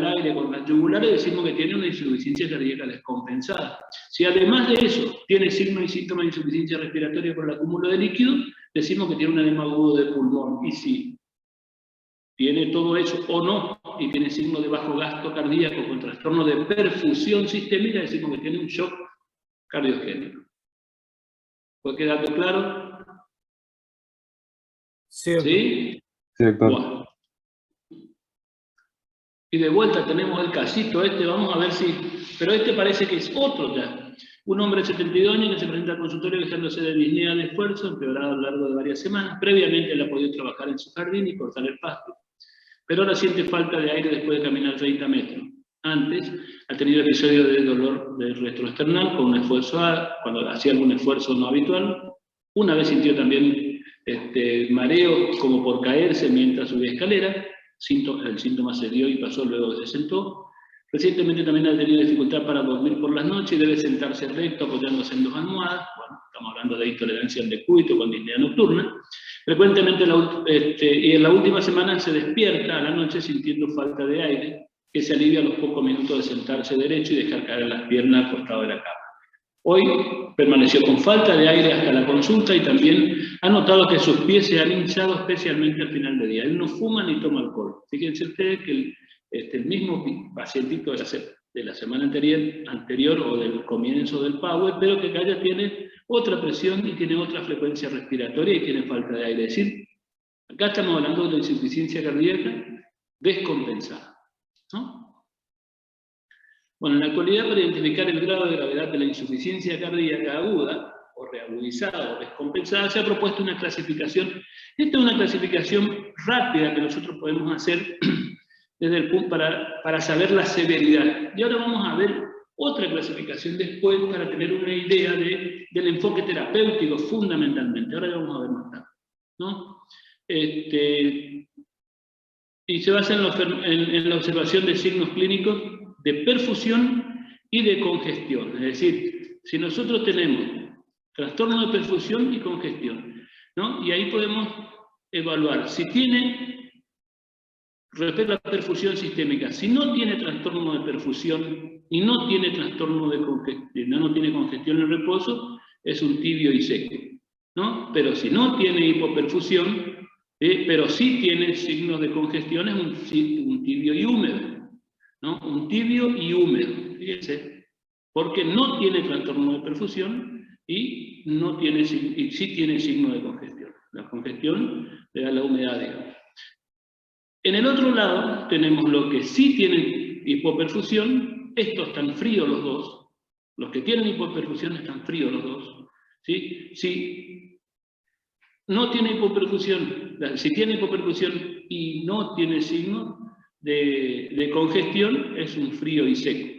aire con las yugulares, decimos que tiene una insuficiencia cardíaca descompensada. Si además de eso tiene signos y síntomas de insuficiencia respiratoria por el acúmulo de líquido, decimos que tiene un edema agudo de pulmón. Y si tiene todo eso o no, y tiene signos de bajo gasto cardíaco con trastorno de perfusión sistémica, decimos que tiene un shock cardiogénico. ¿Fue quedando claro? Sí, doctor. ¿Sí? Sí, doctor. Bueno. Y de vuelta tenemos el casito este, vamos a ver si... Pero este parece que es otro ya. Un hombre de 72 años que se presenta al consultorio quejándose de disnea de esfuerzo, empeorado a lo largo de varias semanas. Previamente él ha podido trabajar en su jardín y cortar el pasto. Pero ahora siente falta de aire después de caminar 30 metros. Antes ha tenido episodios de dolor del retroesternal con un esfuerzo cuando hacía algún esfuerzo no habitual. Una vez sintió también mareo como por caerse mientras subía escalera. El síntoma se dio y pasó luego que se sentó. Recientemente también ha tenido dificultad para dormir por las noches y debe sentarse recto apoyándose en 2 almohadas. Bueno, estamos hablando de intolerancia al decúbito con disnea nocturna. Frecuentemente y en la última semana se despierta a la noche sintiendo falta de aire, que se alivia a los pocos minutos de sentarse derecho y dejar caer las piernas al costado de la cama. Hoy permaneció con falta de aire hasta la consulta y también ha notado que sus pies se han hinchado especialmente al final del día. Él no fuma ni toma alcohol. Fíjense ustedes que el mismo pacientito de la semana anterior o del comienzo del Power, pero que acá ya tiene otra presión y tiene otra frecuencia respiratoria y tiene falta de aire. Es decir, acá estamos hablando de la insuficiencia cardíaca descompensada, ¿no? Bueno, en la actualidad, para identificar el grado de gravedad de la insuficiencia cardíaca aguda, o reagudizada o descompensada, se ha propuesto una clasificación. Esta es una clasificación rápida que nosotros podemos hacer desde el punto para saber la severidad. Y ahora vamos a ver otra clasificación después para tener una idea del enfoque terapéutico fundamentalmente. Ahora ya vamos a ver más tarde, ¿no? Y se basa en la observación de signos clínicos de perfusión y de congestión. Es decir, si nosotros tenemos trastorno de perfusión y congestión, ¿no? Y ahí podemos evaluar si tiene, respecto a la perfusión sistémica, si no tiene trastorno de perfusión y no tiene trastorno de congestión, no tiene congestión en reposo, es un tibio y seco, ¿no? Pero si no tiene hipoperfusión, pero sí tiene signos de congestión, es un tibio y húmedo, ¿no? Un tibio y húmedo, fíjense, porque no tiene trastorno de perfusión y sí tiene signo de congestión. La congestión le da la humedad, digamos. En el otro lado tenemos lo que sí tienen hipoperfusión. Estos están fríos los dos. Los que tienen hipoperfusión están fríos los dos, ¿sí? Si no tiene hipoperfusión, si tiene hipoperfusión y no tiene signo de congestión, es un frío y seco.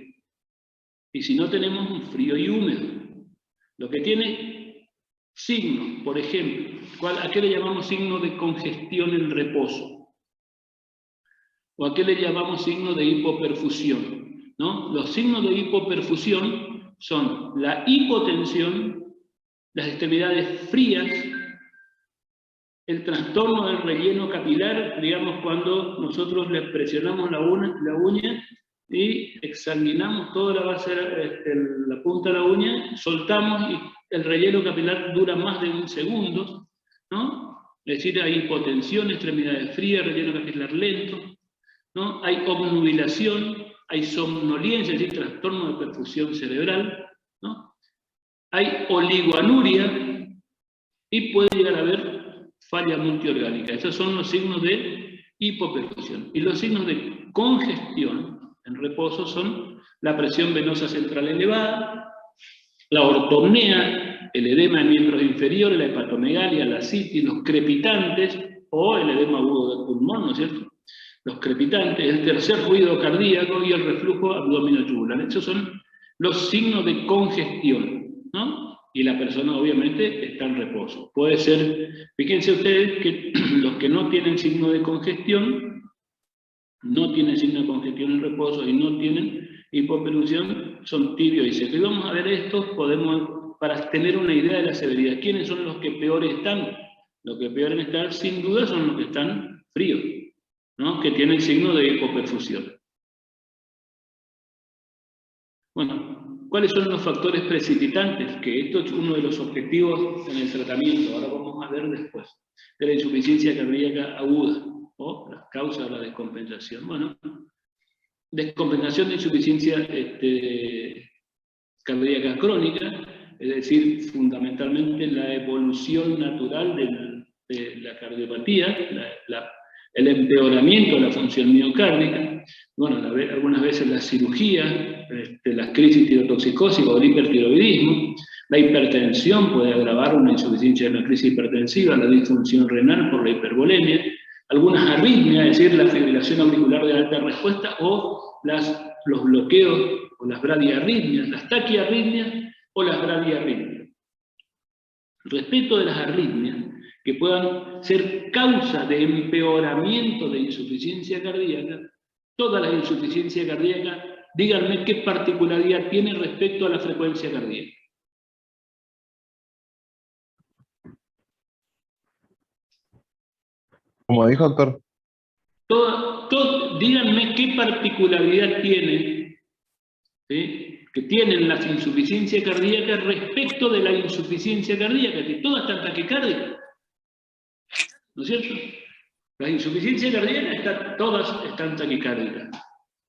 Y si no, tenemos un frío y húmedo. Lo que tiene signo, por ejemplo, ¿a qué le llamamos signo de congestión en reposo? ¿O a qué le llamamos signo de hipoperfusión? ¿No? Los signos de hipoperfusión son la hipotensión, las extremidades frías, el trastorno del relleno capilar, digamos cuando nosotros le presionamos la uña y examinamos toda la base, la punta de la uña, soltamos y el relleno capilar dura más de 1 segundo, ¿no? Es decir, hay hipotensión, extremidades frías, relleno capilar lento, ¿no? Hay obnubilación, hay somnolencia, es decir, trastorno de perfusión cerebral, ¿no? Hay oligoanuria y puede llegar a haber falla multiorgánica. Esos son los signos de hipoperfusión. Y los signos de congestión en reposo son la presión venosa central elevada, la ortopnea, el edema en miembros inferiores, la hepatomegalia, la citis, los crepitantes o el edema agudo del pulmón, ¿no es cierto? Los crepitantes, el tercer ruido cardíaco y el reflujo abdominotubulal. Esos son los signos de congestión, ¿no? Y la persona obviamente está en reposo. Puede ser, fíjense ustedes que los que no tienen signo de congestión, no tienen signo de congestión en reposo y no tienen hipoperfusión, son tibios y secos. Y vamos a ver estos, para tener una idea de la severidad. ¿Quiénes son los que peores están? Los que peores están, sin duda, son los que están fríos, ¿no? Que tienen signo de hipoperfusión. Bueno, ¿cuáles son los factores precipitantes? Que esto es uno de los objetivos en el tratamiento, ahora vamos a ver después, de la insuficiencia cardíaca aguda, o las causas de la descompensación. Bueno, descompensación de insuficiencia cardíaca crónica, es decir, fundamentalmente la evolución natural de la cardiopatía, el empeoramiento de la función miocárdica, bueno, algunas veces la cirugía, las crisis tirotoxicósicas o el hipertiroidismo, la hipertensión puede agravar una insuficiencia de una crisis hipertensiva, la disfunción renal por la hipervolemia, algunas arritmias, es decir, la fibrilación auricular de alta respuesta o los bloqueos o las bradiarritmias, las taquiarritmias o las bradiarritmias. Respecto de las arritmias, que puedan ser causa de empeoramiento de insuficiencia cardíaca, todas las insuficiencias cardíacas, díganme qué particularidad tiene respecto a la frecuencia cardíaca. Como dijo, doctor. Díganme qué particularidad tiene, ¿sí?, que tienen las insuficiencias cardíacas respecto de la insuficiencia cardíaca, que todas están taquicárdicas. ¿No es cierto? Las insuficiencias cardíacas todas están taquicárdicas.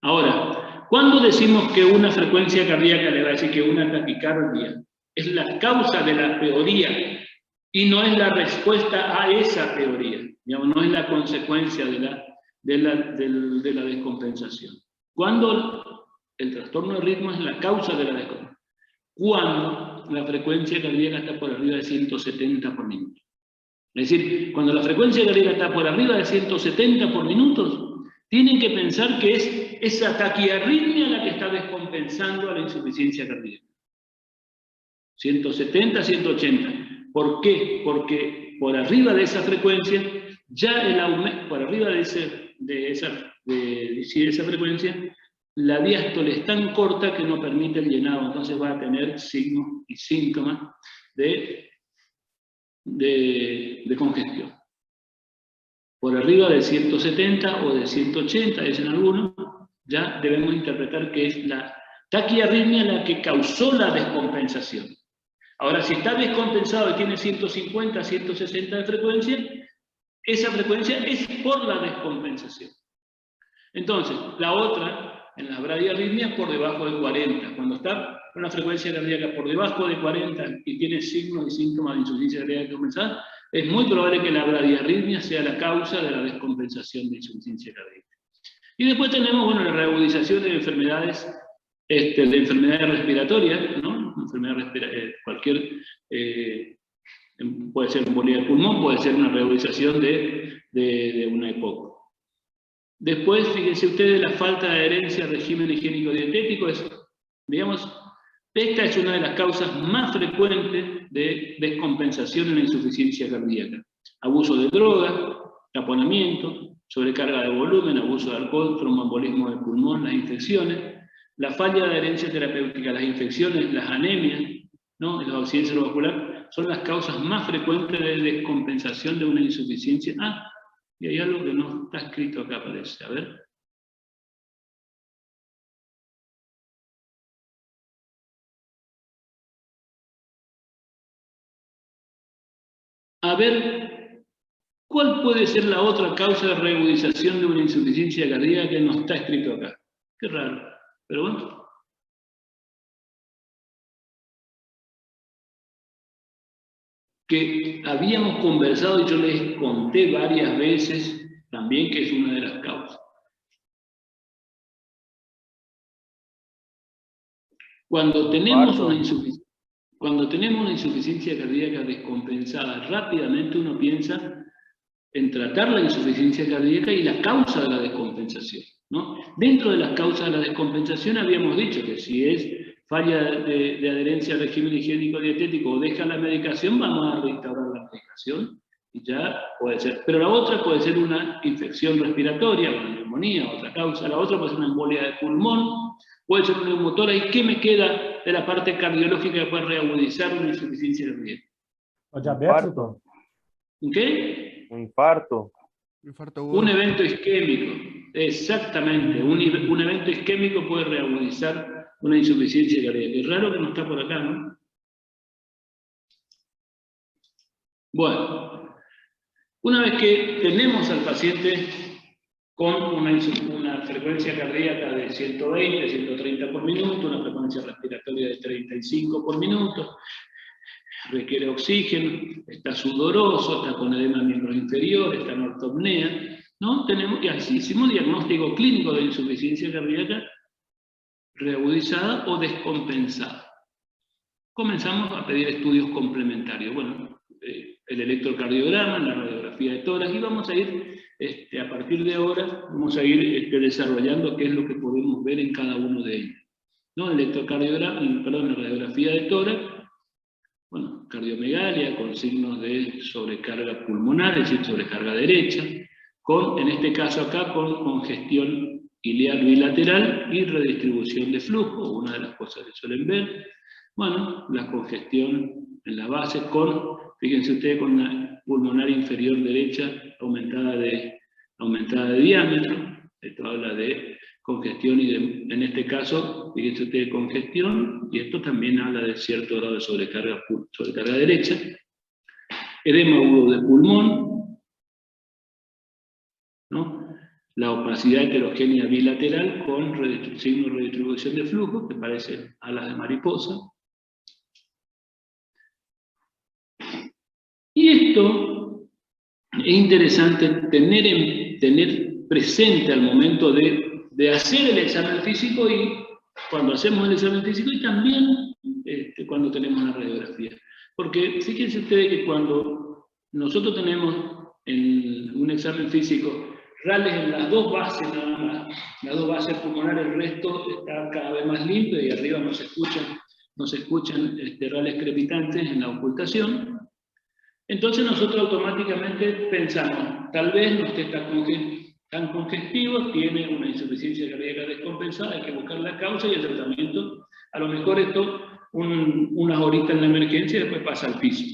Ahora, ¿cuándo decimos que una frecuencia cardíaca le va a decir que una taquicardia es la causa de la peoría y no es la respuesta a esa peoría? Digamos, no es la consecuencia de la descompensación. ¿Cuándo el trastorno de ritmo es la causa de la descompensación? Cuando la frecuencia cardíaca está por arriba de 170 por minuto. Es decir, cuando la frecuencia cardíaca está por arriba de 170 por minutos, tienen que pensar que es esa taquiarritmia la que está descompensando a la insuficiencia cardíaca. 170, 180. ¿Por qué? Porque por arriba de esa frecuencia, ya el aumento, por arriba de esa frecuencia, la diástole es tan corta que no permite el llenado, entonces va a tener signos y síntomas de congestión. Por arriba de 170 o de 180, dicen algunos, ya debemos interpretar que es la taquiarritmia la que causó la descompensación. Ahora, si está descompensado y tiene 150, 160 de frecuencia, esa frecuencia es por la descompensación. Entonces, la otra, en las bradiarritmias, por debajo de 40. Cuando está con una frecuencia cardíaca por debajo de 40 y tiene signos y síntomas de insuficiencia cardíaca descompensada, es muy probable que la bradiarritmia sea la causa de la descompensación de insuficiencia cardíaca. Y después tenemos, bueno, la reagudización de enfermedades, respiratorias, ¿no? Puede ser embolia de pulmón, puede ser una reagudización de una EPOC. Después, fíjense ustedes, la falta de adherencia al régimen higiénico dietético digamos, esta es una de las causas más frecuentes de descompensación en la insuficiencia cardíaca. Abuso de drogas, taponamiento, sobrecarga de volumen, abuso de alcohol, tromboembolismo del pulmón, las infecciones, la falla de adherencia terapéutica, las infecciones, las anemias, ¿no?, la ausencia cerebrovascular, son las causas más frecuentes de descompensación de una insuficiencia. Y hay algo que no está escrito acá, parece. A ver. A ver, ¿cuál puede ser la otra causa de reagudización de una insuficiencia cardíaca que no está escrito acá? Qué raro, pero bueno. Que habíamos conversado y yo les conté varias veces también que es una de las causas. Cuando tenemos una insuficiencia cardíaca descompensada, rápidamente uno piensa en tratar la insuficiencia cardíaca y la causa de la descompensación, ¿no? Dentro de las causas de la descompensación habíamos dicho que si es falla de adherencia al régimen higiénico dietético o deja la medicación, vamos a reinstaurar la medicación y ya puede ser. Pero la otra puede ser una infección respiratoria, una neumonía, otra causa. La otra puede ser una embolia de pulmón, puede ser una neumotora. ¿Y qué me queda de la parte cardiológica que puede reagudizar una insuficiencia cardíaca? Infarto. ¿Qué? Infarto. Un evento isquémico, exactamente. Un evento isquémico puede reagudizar una insuficiencia cardíaca. Es raro que no está por acá, ¿no? Bueno, una vez que tenemos al paciente con una frecuencia cardíaca de 120, 130 por minuto, una frecuencia respiratoria de 35 por minuto, requiere oxígeno, está sudoroso, está con edema miembro inferior, está en ortopnea, ¿no? Y así hicimos diagnóstico clínico de insuficiencia cardíaca reagudizada o descompensada. Comenzamos a pedir estudios complementarios. Bueno, el electrocardiograma, la radiografía de tórax, y vamos a ir, a partir de ahora, vamos a ir desarrollando qué es lo que podemos ver en cada uno de ellos. ¿No? El electrocardiograma, perdón, la radiografía de tórax, bueno, cardiomegalia con signos de sobrecarga pulmonar, es decir, sobrecarga derecha, en este caso acá, con congestión ileal bilateral y redistribución de flujo, una de las cosas que suelen ver. Bueno, la congestión en la base fíjense ustedes, con la pulmonar inferior derecha aumentada de diámetro. Esto habla de congestión y en este caso, fíjense ustedes, congestión, y esto también habla de cierto grado de sobrecarga derecha. Edema agudo de pulmón, ¿no? La opacidad heterogénea bilateral con signo de redistribución de flujo, que parecen alas de mariposa. Y esto es interesante tener presente al momento de hacer el examen físico, y cuando hacemos el examen físico, y también cuando tenemos la radiografía. Porque fíjense ustedes que cuando nosotros tenemos en un examen físico rales en las dos bases nada más, las dos bases pulmonares, el resto está cada vez más limpio y arriba no se escuchan rales crepitantes en la ocultación. Entonces nosotros automáticamente pensamos, tal vez no esté tan congestivo, tiene una insuficiencia cardíaca descompensada, hay que buscar la causa y el tratamiento. A lo mejor esto unas horitas en la emergencia y después pasa al piso.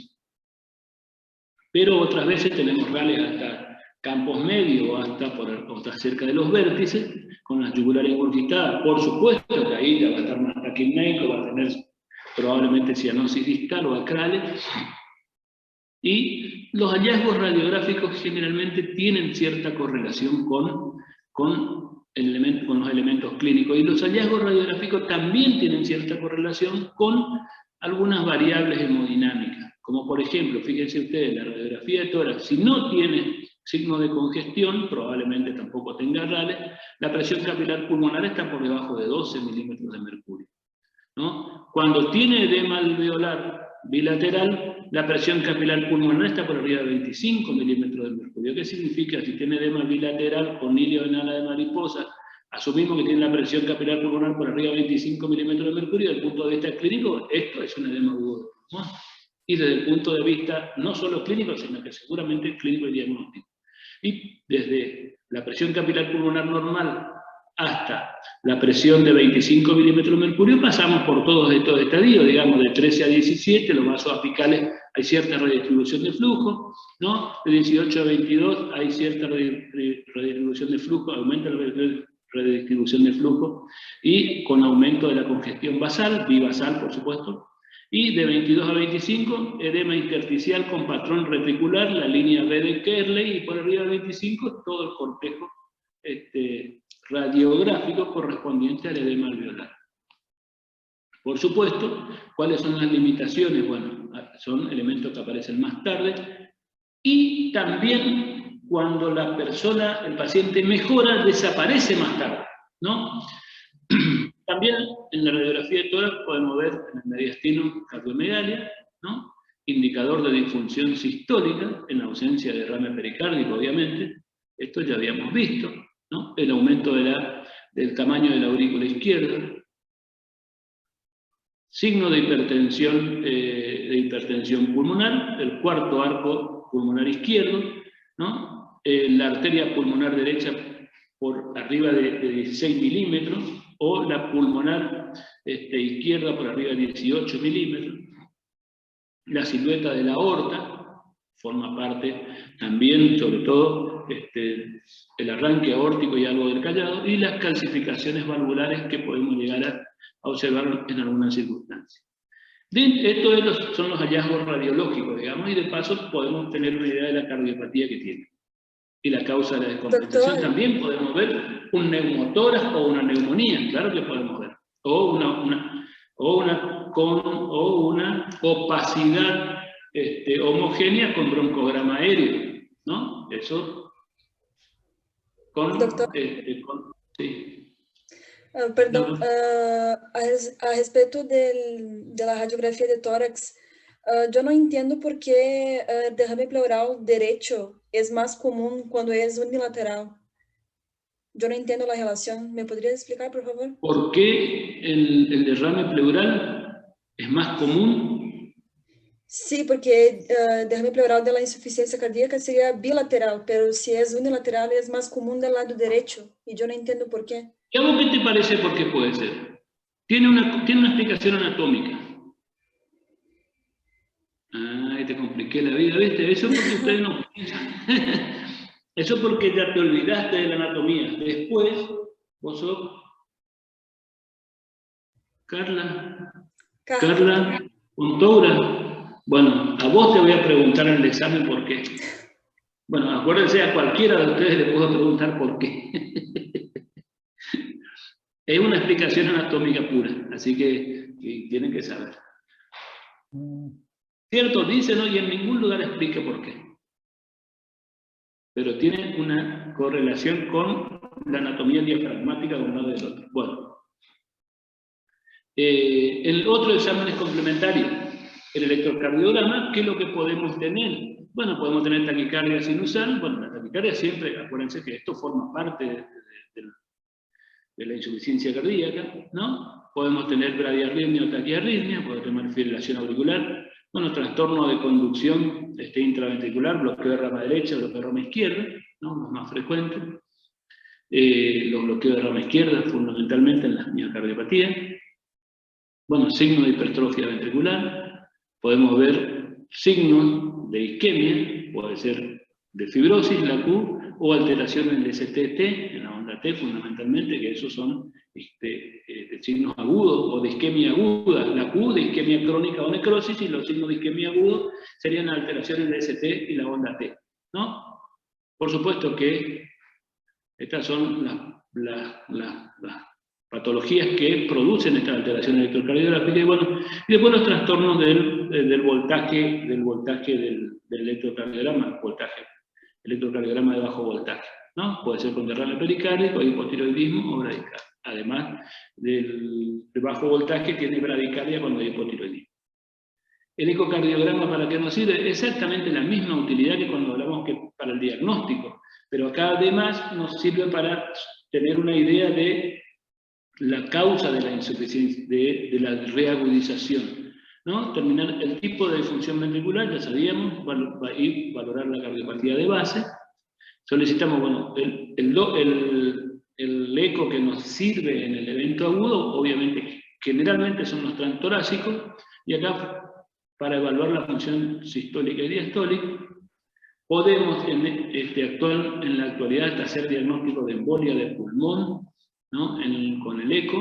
Pero otras veces tenemos rales hasta campos medios, hasta cerca de los vértices, con las yugulares ingurgitadas. Por supuesto que ahí ya va a estar más taquipneico, va a tener probablemente cianosis distal o acrales. Y los hallazgos radiográficos generalmente tienen cierta correlación con los elementos clínicos. Y los hallazgos radiográficos también tienen cierta correlación con algunas variables hemodinámicas. Como por ejemplo, fíjense ustedes, la radiografía de tórax, si no tiene signo de congestión, probablemente tampoco tenga rales, la presión capilar pulmonar está por debajo de 12 milímetros de mercurio, ¿no? Cuando tiene edema alveolar bilateral, la presión capilar pulmonar está por arriba de 25 milímetros de mercurio. ¿Qué significa? Si tiene edema bilateral con hilio en ala de mariposa, asumimos que tiene la presión capilar pulmonar por arriba de 25 milímetros de mercurio. Desde el punto de vista clínico, esto es un edema agudo, ¿no? Y desde el punto de vista no solo clínico, sino que seguramente clínico y diagnóstico. Y desde la presión capilar pulmonar normal hasta la presión de 25 milímetros de mercurio, pasamos por todos estos estadios, digamos de 13 a 17, los vasos apicales hay cierta redistribución de flujo, ¿no? De 18 a 22 hay cierta redistribución de flujo, aumenta la redistribución de flujo, y con aumento de la congestión basal, bibasal por supuesto, y de 22 a 25, edema intersticial con patrón reticular, la línea B de Kerley, y por arriba de 25 todo el cortejo radiográfico correspondiente al edema alveolar. Por supuesto, ¿cuáles son las limitaciones? Bueno, son elementos que aparecen más tarde, y también cuando el paciente mejora, desaparece más tarde, ¿no? También en la radiografía de tórax podemos ver en el mediastino cardiomegalia, ¿no? Indicador de disfunción sistólica, en ausencia de derrame pericárdico, obviamente. Esto ya habíamos visto, ¿no? El aumento del tamaño de la aurícula izquierda. Signo de hipertensión pulmonar, el cuarto arco pulmonar izquierdo, ¿no? La arteria pulmonar derecha por arriba de 16 milímetros, o la pulmonar izquierda por arriba de 18 milímetros. La silueta de la aorta forma parte también, sobre todo, el arranque aórtico y algo del callado, y las calcificaciones valvulares que podemos llegar a observar en algunas circunstancias. Estos son los hallazgos radiológicos, digamos, y de paso podemos tener una idea de la cardiopatía que tiene. Y la causa de la descompensación. Doctor. También podemos ver un neumotórax o una neumonía, claro que podemos ver. O una opacidad homogénea con broncograma aéreo, ¿no? Eso Doctor. Sí. Perdón, a respecto de la radiografía de tórax, yo no entiendo por qué el derrame pleural derecho es más común cuando es unilateral. Yo no entiendo la relación. ¿Me podría explicar, por favor? ¿Por qué el derrame pleural es más común? Sí, porque el derrame pleural de la insuficiencia cardíaca sería bilateral, pero si es unilateral es más común del lado derecho, y yo no entiendo por qué. ¿Y a vos qué te parece por qué puede ser? Tiene una explicación anatómica. Ay, te compliqué la vida, ¿viste? Eso porque ustedes no piensan. Eso porque ya te olvidaste de la anatomía. Después, vos sos Carla Fontoura. Bueno, a vos te voy a preguntar en el examen por qué. Bueno, acuérdense, a cualquiera de ustedes le puedo preguntar por qué. Es una explicación anatómica pura, así que tienen que saber. Cierto, dice, ¿no? Y en ningún lugar explica por qué. Pero tiene una correlación con la anatomía diafragmática de un lado y del otro. Bueno. El otro examen es complementario. El electrocardiograma, ¿qué es lo que podemos tener? Bueno, podemos tener taquicardia sinusal. Bueno, la taquicardia siempre, acuérdense que esto forma parte de la insuficiencia cardíaca, ¿no? Podemos tener bradiarritmia o taquiarritmia, podemos tener fibrilación auricular, bueno, trastorno de conducción intraventricular, bloqueo de rama derecha, bloqueo de rama izquierda, ¿no? Los más frecuentes. Los bloqueos de rama izquierda, fundamentalmente en las miocardiopatías. Bueno, signos de hipertrofia ventricular. Podemos ver signos de isquemia, puede ser de fibrosis, la Q, o alteración en el STT, en la onda T fundamentalmente, que esos son signos agudos o de isquemia aguda. La Q de isquemia crónica o necrosis, y los signos de isquemia agudo serían alteraciones del ST y la onda T, ¿no? Por supuesto que estas son las patologías que producen esta alteración electrocardiográfica, y bueno, y después los trastornos del voltaje del electrocardiograma, electrocardiograma de bajo voltaje, ¿no? Puede ser con derrame pericárdico, hipotiroidismo o bradicardia. Además del bajo voltaje, tiene bradicardia cuando hay hipotiroidismo. El ecocardiograma, ¿para qué nos sirve? Exactamente la misma utilidad que cuando hablamos que para el diagnóstico, pero acá además nos sirve para tener una idea de la causa de la insuficiencia, de la reagudización, ¿no? Terminar el tipo de disfunción ventricular, ya sabíamos, y valorar la cardiopatía de base. Solicitamos, bueno, el eco que nos sirve en el evento agudo, obviamente, generalmente son los transtorácicos, y acá, para evaluar la función sistólica y diastólica, podemos actuar en la actualidad hasta hacer diagnóstico de embolia del pulmón, ¿no? Con el eco,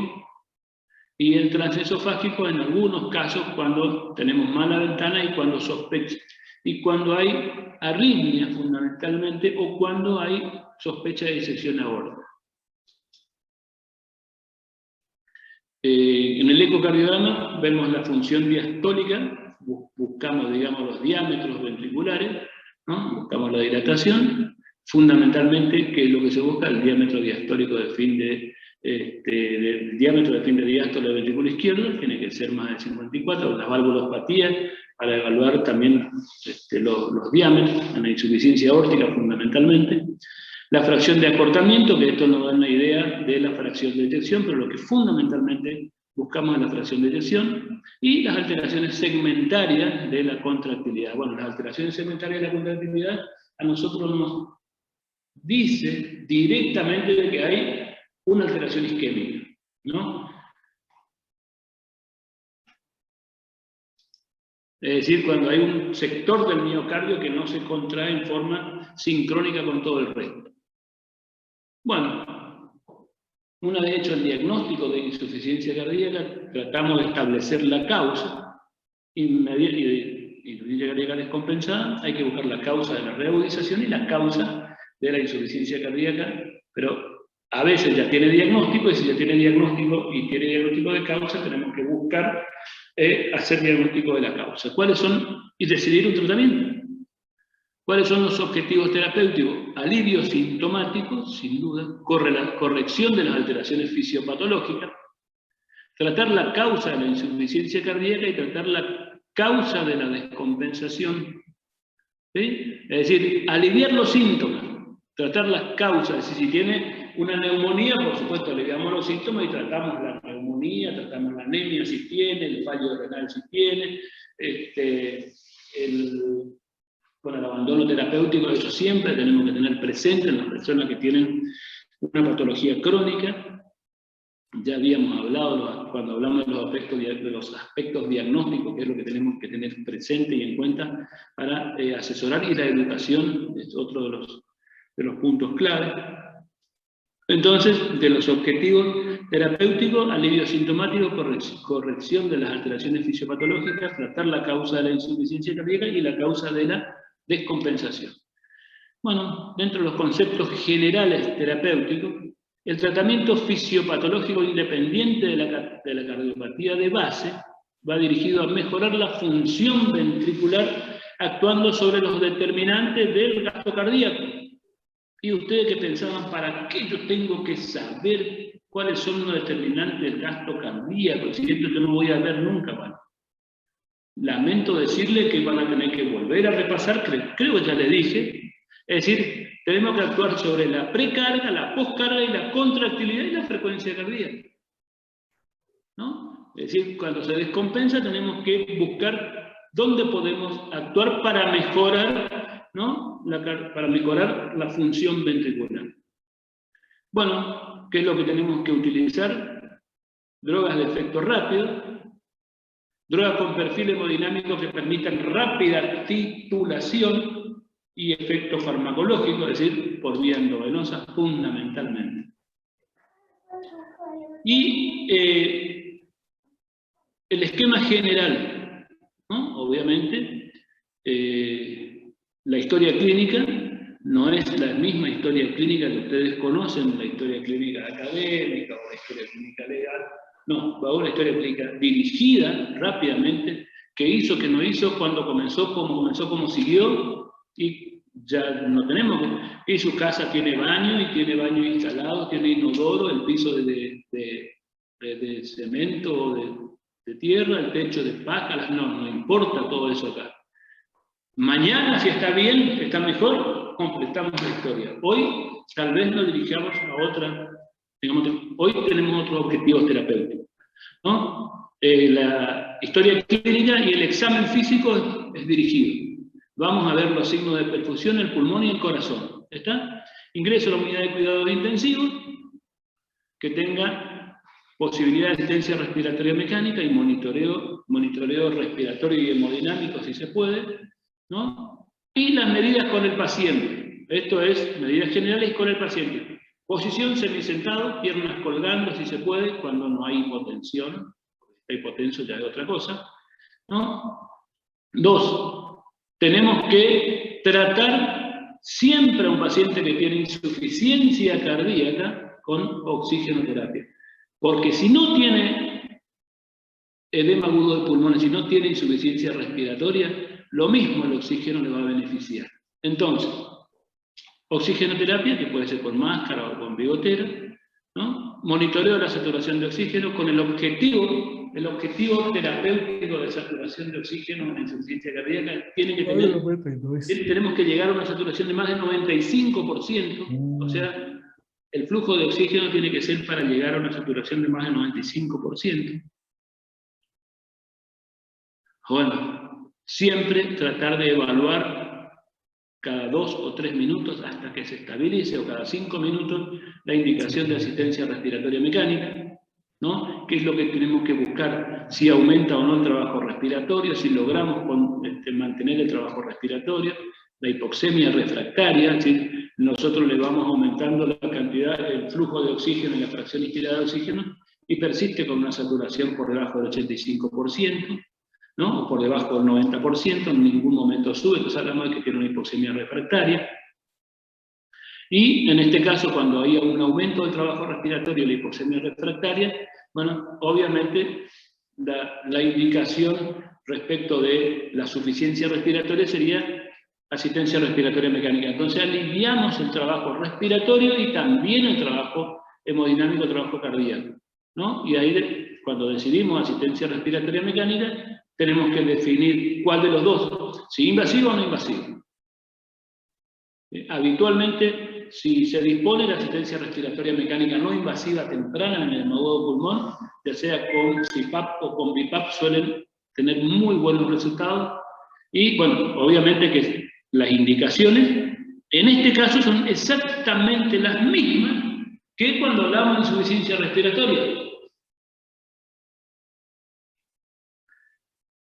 y el transesofágico en algunos casos cuando tenemos mala ventana y cuando sospecha, y cuando hay arritmia fundamentalmente, o cuando hay sospecha de disección aórtica. En el ecocardiograma vemos la función diastólica, buscamos, digamos, los diámetros ventriculares, ¿no? Buscamos la dilatación, fundamentalmente, que es lo que se busca, el diámetro diastólico de fin del diámetro de fin de diástole del ventrículo izquierdo, tiene que ser más de 54, las valvulopatías, para evaluar también los diámetros, en la insuficiencia aórtica fundamentalmente. La fracción de acortamiento, que esto nos da una idea de la fracción de eyección, pero lo que fundamentalmente buscamos es la fracción de eyección, y las alteraciones segmentarias de la contractilidad. Bueno, las alteraciones segmentarias de la contractilidad a nosotros nos dice directamente de que hay una alteración isquémica, ¿no? Es decir, cuando hay un sector del miocardio que no se contrae en forma sincrónica con todo el resto. Bueno, una vez hecho el diagnóstico de insuficiencia cardíaca, tratamos de establecer la causa, insuficiencia cardíaca descompensada, hay que buscar la causa de la reagudización y la causa de la insuficiencia cardíaca, pero a veces ya tiene diagnóstico, y si ya tiene diagnóstico y tiene diagnóstico de causa, tenemos que buscar hacer diagnóstico de la causa. ¿Cuáles son? Y decidir un tratamiento. ¿Cuáles son los objetivos terapéuticos? Alivio sintomático, sin duda, corrección de las alteraciones fisiopatológicas, tratar la causa de la insuficiencia cardíaca y tratar la causa de la descompensación. ¿Sí? Es decir, aliviar los síntomas, tratar las causas. Es decir, si tiene una neumonía, por supuesto, aliviamos los síntomas y tratamos la neumonía, tratamos la anemia si tiene, el fallo renal si tiene, el abandono terapéutico. Eso siempre tenemos que tener presente en las personas que tienen una patología crónica. Ya habíamos hablado, cuando hablamos de los aspectos diagnósticos, que es lo que tenemos que tener presente y en cuenta para asesorar, y la educación es otro de los puntos clave. Entonces, de los objetivos terapéuticos, alivio sintomático, corrección de las alteraciones fisiopatológicas, tratar la causa de la insuficiencia cardíaca y la causa de la descompensación. Bueno, dentro de los conceptos generales terapéuticos, el tratamiento fisiopatológico independiente de la cardiopatía de base va dirigido a mejorar la función ventricular, actuando sobre los determinantes del gasto cardíaco. Y ustedes que pensaban, ¿para qué yo tengo que saber cuáles son los determinantes del gasto cardíaco? Si esto yo no voy a ver nunca. Bueno, lamento decirle que van a tener que volver a repasar, creo que ya le dije. Es decir, tenemos que actuar sobre la precarga, la poscarga y la contractilidad y la frecuencia cardíaca, ¿no? Es decir, cuando se descompensa tenemos que buscar dónde podemos actuar para mejorar, ¿no? Para mejorar la función ventricular. Bueno, ¿qué es lo que tenemos que utilizar? Drogas de efecto rápido, drogas con perfil hemodinámico que permitan rápida titulación y efecto farmacológico, es decir, por vía endovenosa fundamentalmente. Y el esquema general, ¿no? Obviamente, la historia clínica no es la misma historia clínica que ustedes conocen, la historia clínica académica o la historia clínica legal. No, va a una historia clínica dirigida rápidamente, qué hizo, qué no hizo, cuándo comenzó, cómo siguió, y ya no tenemos. Y su casa tiene baño, y tiene baño instalado, tiene inodoro, el piso de cemento o de tierra, el techo de paja, no importa todo eso acá. Mañana, si está bien, está mejor, completamos la historia. Hoy, tal vez nos dirigamos a otra, hoy tenemos otros objetivos terapéuticos, ¿no? La historia clínica y el examen físico es dirigido. Vamos a ver los signos de perfusión, el pulmón y el corazón. ¿Está? Ingreso a la unidad de cuidados intensivos, que tenga posibilidad de asistencia respiratoria mecánica y monitoreo respiratorio y hemodinámico, si se puede, ¿no? Y las medidas con el paciente. Esto es, medidas generales con el paciente. Posición semisentado, piernas colgando, si se puede, cuando no hay hipotensión. Está hipotenso ya es otra cosa, ¿no? 2. Tenemos que tratar siempre a un paciente que tiene insuficiencia cardíaca con oxigenoterapia. Porque si no tiene edema agudo de pulmones, si no tiene insuficiencia respiratoria, lo mismo el oxígeno le va a beneficiar. Entonces, oxigenoterapia, que puede ser con máscara o con bigotera, ¿no? Monitoreo de la saturación de oxígeno con el objetivo terapéutico de saturación de oxígeno en insuficiencia cardíaca tiene que tener, tenemos que llegar a una saturación de más del 95%, o sea, el flujo de oxígeno tiene que ser para llegar a una saturación de más del 95%. Bueno, siempre tratar de evaluar cada 2 o 3 minutos hasta que se estabilice, o cada 5 minutos, la indicación de asistencia respiratoria mecánica, ¿no? ¿Qué es lo que tenemos que buscar? Si aumenta o no el trabajo respiratorio, si logramos mantener el trabajo respiratorio, la hipoxemia refractaria, es decir, nosotros le vamos aumentando la cantidad, el flujo de oxígeno y la fracción inspirada de oxígeno, y persiste con una saturación por debajo del 85%, ¿no? O por debajo del 90%, en ningún momento sube, entonces hablamos de que tiene una hipoxemia refractaria. Y en este caso, cuando hay un aumento del trabajo respiratorio y la hipoxemia refractaria, bueno, obviamente la indicación respecto de la suficiencia respiratoria sería asistencia respiratoria mecánica. Entonces aliviamos el trabajo respiratorio y también el trabajo hemodinámico, el trabajo cardíaco, ¿no? Y ahí, cuando decidimos asistencia respiratoria mecánica, tenemos que definir cuál de los dos, si invasivo o no invasivo. Habitualmente, si se dispone de asistencia respiratoria mecánica no invasiva temprana en el agudo pulmón, ya sea con CPAP o con BiPAP, suelen tener muy buenos resultados. Y bueno, obviamente que las indicaciones, en este caso, son exactamente las mismas que cuando hablamos de insuficiencia respiratoria.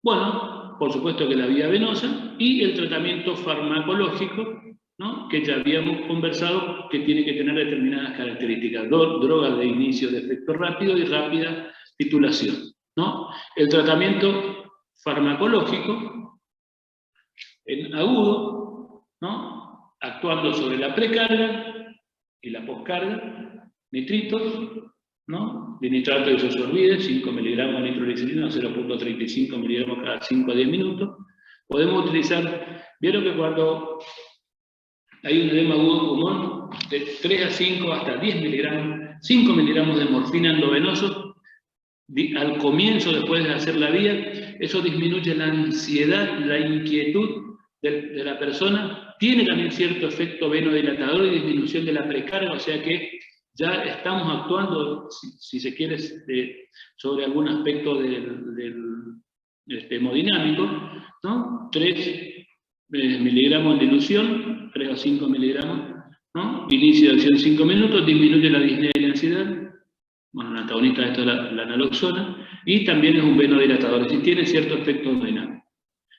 Bueno, por supuesto que la vía venosa y el tratamiento farmacológico, ¿no? Que ya habíamos conversado que tiene que tener determinadas características. Drogas de inicio de efecto rápido y rápida titulación, ¿no? El tratamiento farmacológico en agudo, ¿no? Actuando sobre la precarga y la poscarga, nitritos, ¿no? De nitrato de isosorbide, 5 miligramos de nitroglicerina, 0.35 miligramos cada 5 a 10 minutos. Podemos utilizar, vieron que cuando hay un edema agudo pulmón, de 3 a 5 hasta 10 miligramos, 5 miligramos de morfina endovenoso, al comienzo, después de hacer la vía, eso disminuye la ansiedad, la inquietud de la persona, tiene también cierto efecto venodilatador y disminución de la precarga, o sea que ya estamos actuando, si se quiere, sobre algún aspecto del hemodinámico, ¿no? 3 miligramos de dilución, 3 o 5 miligramos, ¿no? Inicio de acción 5 minutos, disminuye la disnea y la ansiedad. Bueno, un antagonista de esto es la naloxona, y también es un venodilatador, es decir, tiene cierto efecto hemodinámico.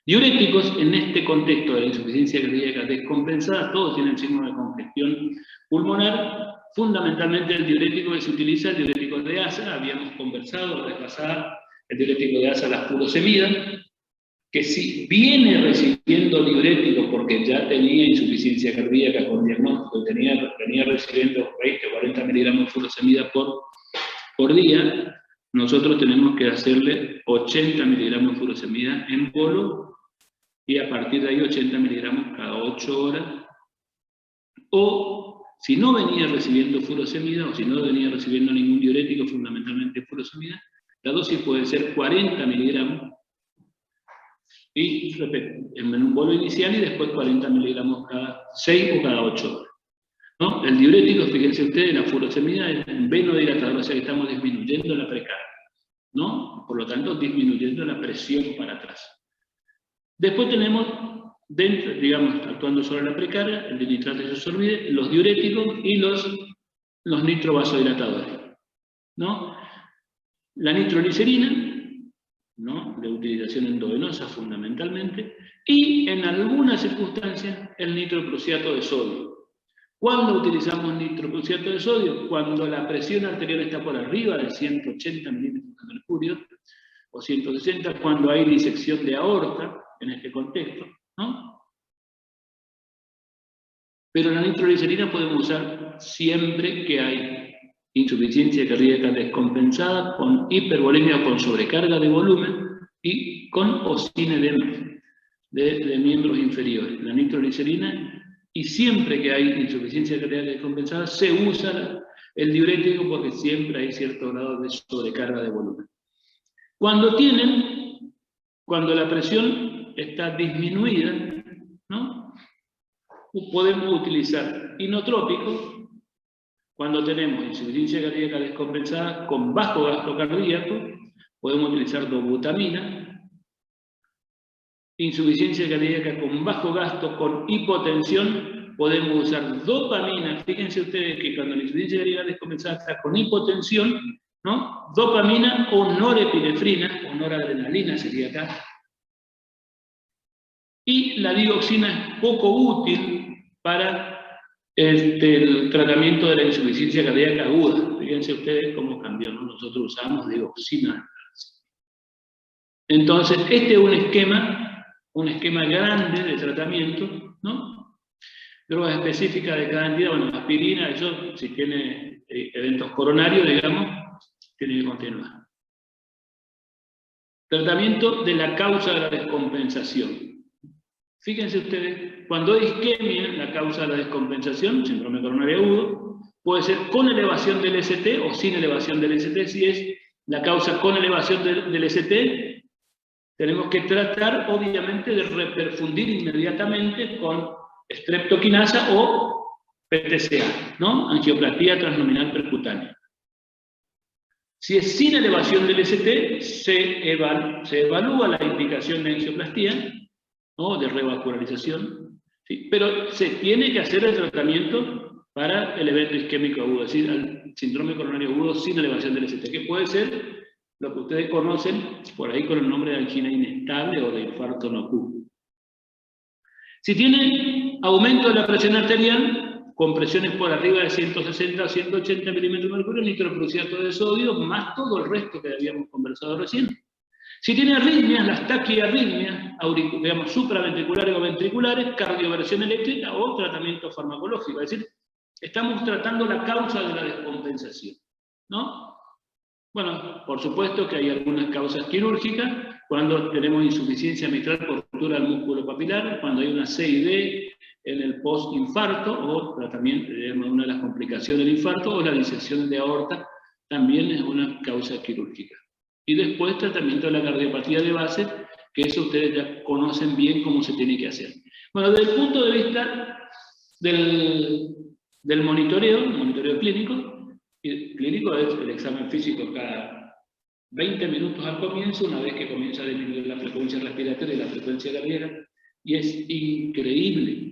Diuréticos, en este contexto de la insuficiencia cardíaca descompensada, todos tienen signos de congestión pulmonar. Fundamentalmente el diurético que se utiliza, el diurético de asa, habíamos conversado la vez pasada, el diurético de asa, la furosemida, que si viene recibiendo diurético porque ya tenía insuficiencia cardíaca con diagnóstico, venía recibiendo 20 o 40 miligramos de furosemida por día, nosotros tenemos que hacerle 80 miligramos de furosemida en bolo, y a partir de ahí 80 miligramos cada 8 horas, o si no venía recibiendo furosemida, o si no venía recibiendo ningún diurético, fundamentalmente furosemida, la dosis puede ser 40 miligramos, y repito, en un bolo inicial y después 40 miligramos cada 6 o cada 8 horas. ¿No? El diurético, fíjense ustedes, la furosemida es un venodilatador, o sea que estamos disminuyendo la precarga, ¿no? Por lo tanto, disminuyendo la presión para atrás. Después tenemos, dentro, digamos, actuando sobre la precarga, el de nitrato de isosorbide, los diuréticos y los nitrovasodilatadores, ¿no? La nitroglicerina, ¿no? De utilización endovenosa fundamentalmente, y en algunas circunstancias el nitroprusiato de sodio. ¿Cuándo utilizamos nitroprusiato de sodio? Cuando la presión arterial está por arriba de 180 milímetros de mercurio, o 160, cuando hay disección de aorta, en este contexto, ¿no? Pero la nitroglicerina podemos usar siempre que hay insuficiencia cardíaca descompensada, con hipervolemia o con sobrecarga de volumen, y con o sin edema de miembros inferiores. La nitroglicerina, y siempre que hay insuficiencia cardíaca descompensada, se usa el diurético porque siempre hay cierto grado de sobrecarga de volumen. Cuando la presión está disminuida, ¿no? Podemos utilizar inotrópicos cuando tenemos insuficiencia cardíaca descompensada con bajo gasto cardíaco, podemos utilizar dobutamina. Insuficiencia cardíaca con bajo gasto, con hipotensión, podemos usar dopamina. Fíjense ustedes que cuando la insuficiencia cardíaca descompensada está con hipotensión, ¿no? Dopamina o norepinefrina, o noradrenalina sería acá, Y la digoxina es poco útil para el tratamiento de la insuficiencia cardíaca aguda. Fíjense ustedes cómo cambió, ¿no? Nosotros usamos digoxina. Entonces, este es un esquema grande de tratamiento, ¿no? Drogas específicas de cada entidad, bueno, aspirina, eso, si tiene eventos coronarios, digamos, tiene que continuar. Tratamiento de la causa de la descompensación. Fíjense ustedes, cuando hay isquemia, la causa de la descompensación, síndrome coronario agudo, puede ser con elevación del ST o sin elevación del ST. Si es la causa con elevación del ST, tenemos que tratar, obviamente, de reperfundir inmediatamente con streptokinasa o PTCA, ¿no? Angioplastía transluminal percutánea. Si es sin elevación del ST, se evalúa la indicación de angioplastía, ¿no? De revascularización, ¿sí? Pero se tiene que hacer el tratamiento para el evento isquémico agudo, es decir, el síndrome coronario agudo sin elevación del ST, que puede ser lo que ustedes conocen por ahí con el nombre de angina inestable o de infarto no agudo. Si tiene aumento de la presión arterial, con presiones por arriba de 160 a 180 milímetros de mercurio, nitroprusiato de sodio, más todo el resto que habíamos conversado recién. Si tiene arritmias, las taquiarritmias, digamos, supraventriculares o ventriculares, cardioversión eléctrica o tratamiento farmacológico. Es decir, estamos tratando la causa de la descompensación, ¿no? Bueno, por supuesto que hay algunas causas quirúrgicas, cuando tenemos insuficiencia mitral por ruptura del músculo papilar, cuando hay una CID en el postinfarto, o tratamiento, una de las complicaciones del infarto, o la disección de aorta, también es una causa quirúrgica. Y después tratamiento de la cardiopatía de base, que eso ustedes ya conocen bien cómo se tiene que hacer. Bueno, desde el punto de vista del monitoreo clínico es el examen físico cada 20 minutos al comienzo, una vez que comienza a disminuir la frecuencia respiratoria y la frecuencia cardíaca, y es increíble.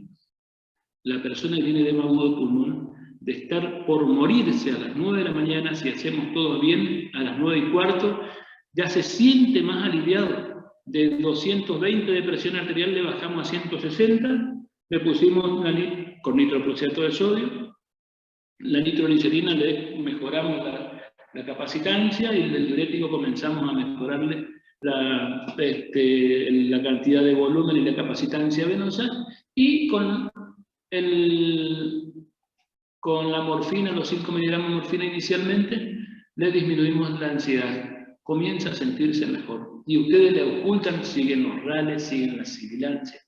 La persona que tiene edema agudo de pulmón, de estar por morirse a las 9 de la mañana, si hacemos todo bien, a las 9:15, ya se siente más aliviado. De 220 de presión arterial le bajamos a 160, le pusimos con nitroprusiato de sodio, la nitroglicerina le mejoramos la capacitancia y el diurético comenzamos a mejorarle la cantidad de volumen y la capacitancia venosa, y con la morfina, los 5 miligramos de morfina inicialmente, le disminuimos la ansiedad. Comienza a sentirse mejor. Y ustedes le ocultan, siguen los rales, siguen las sibilancias.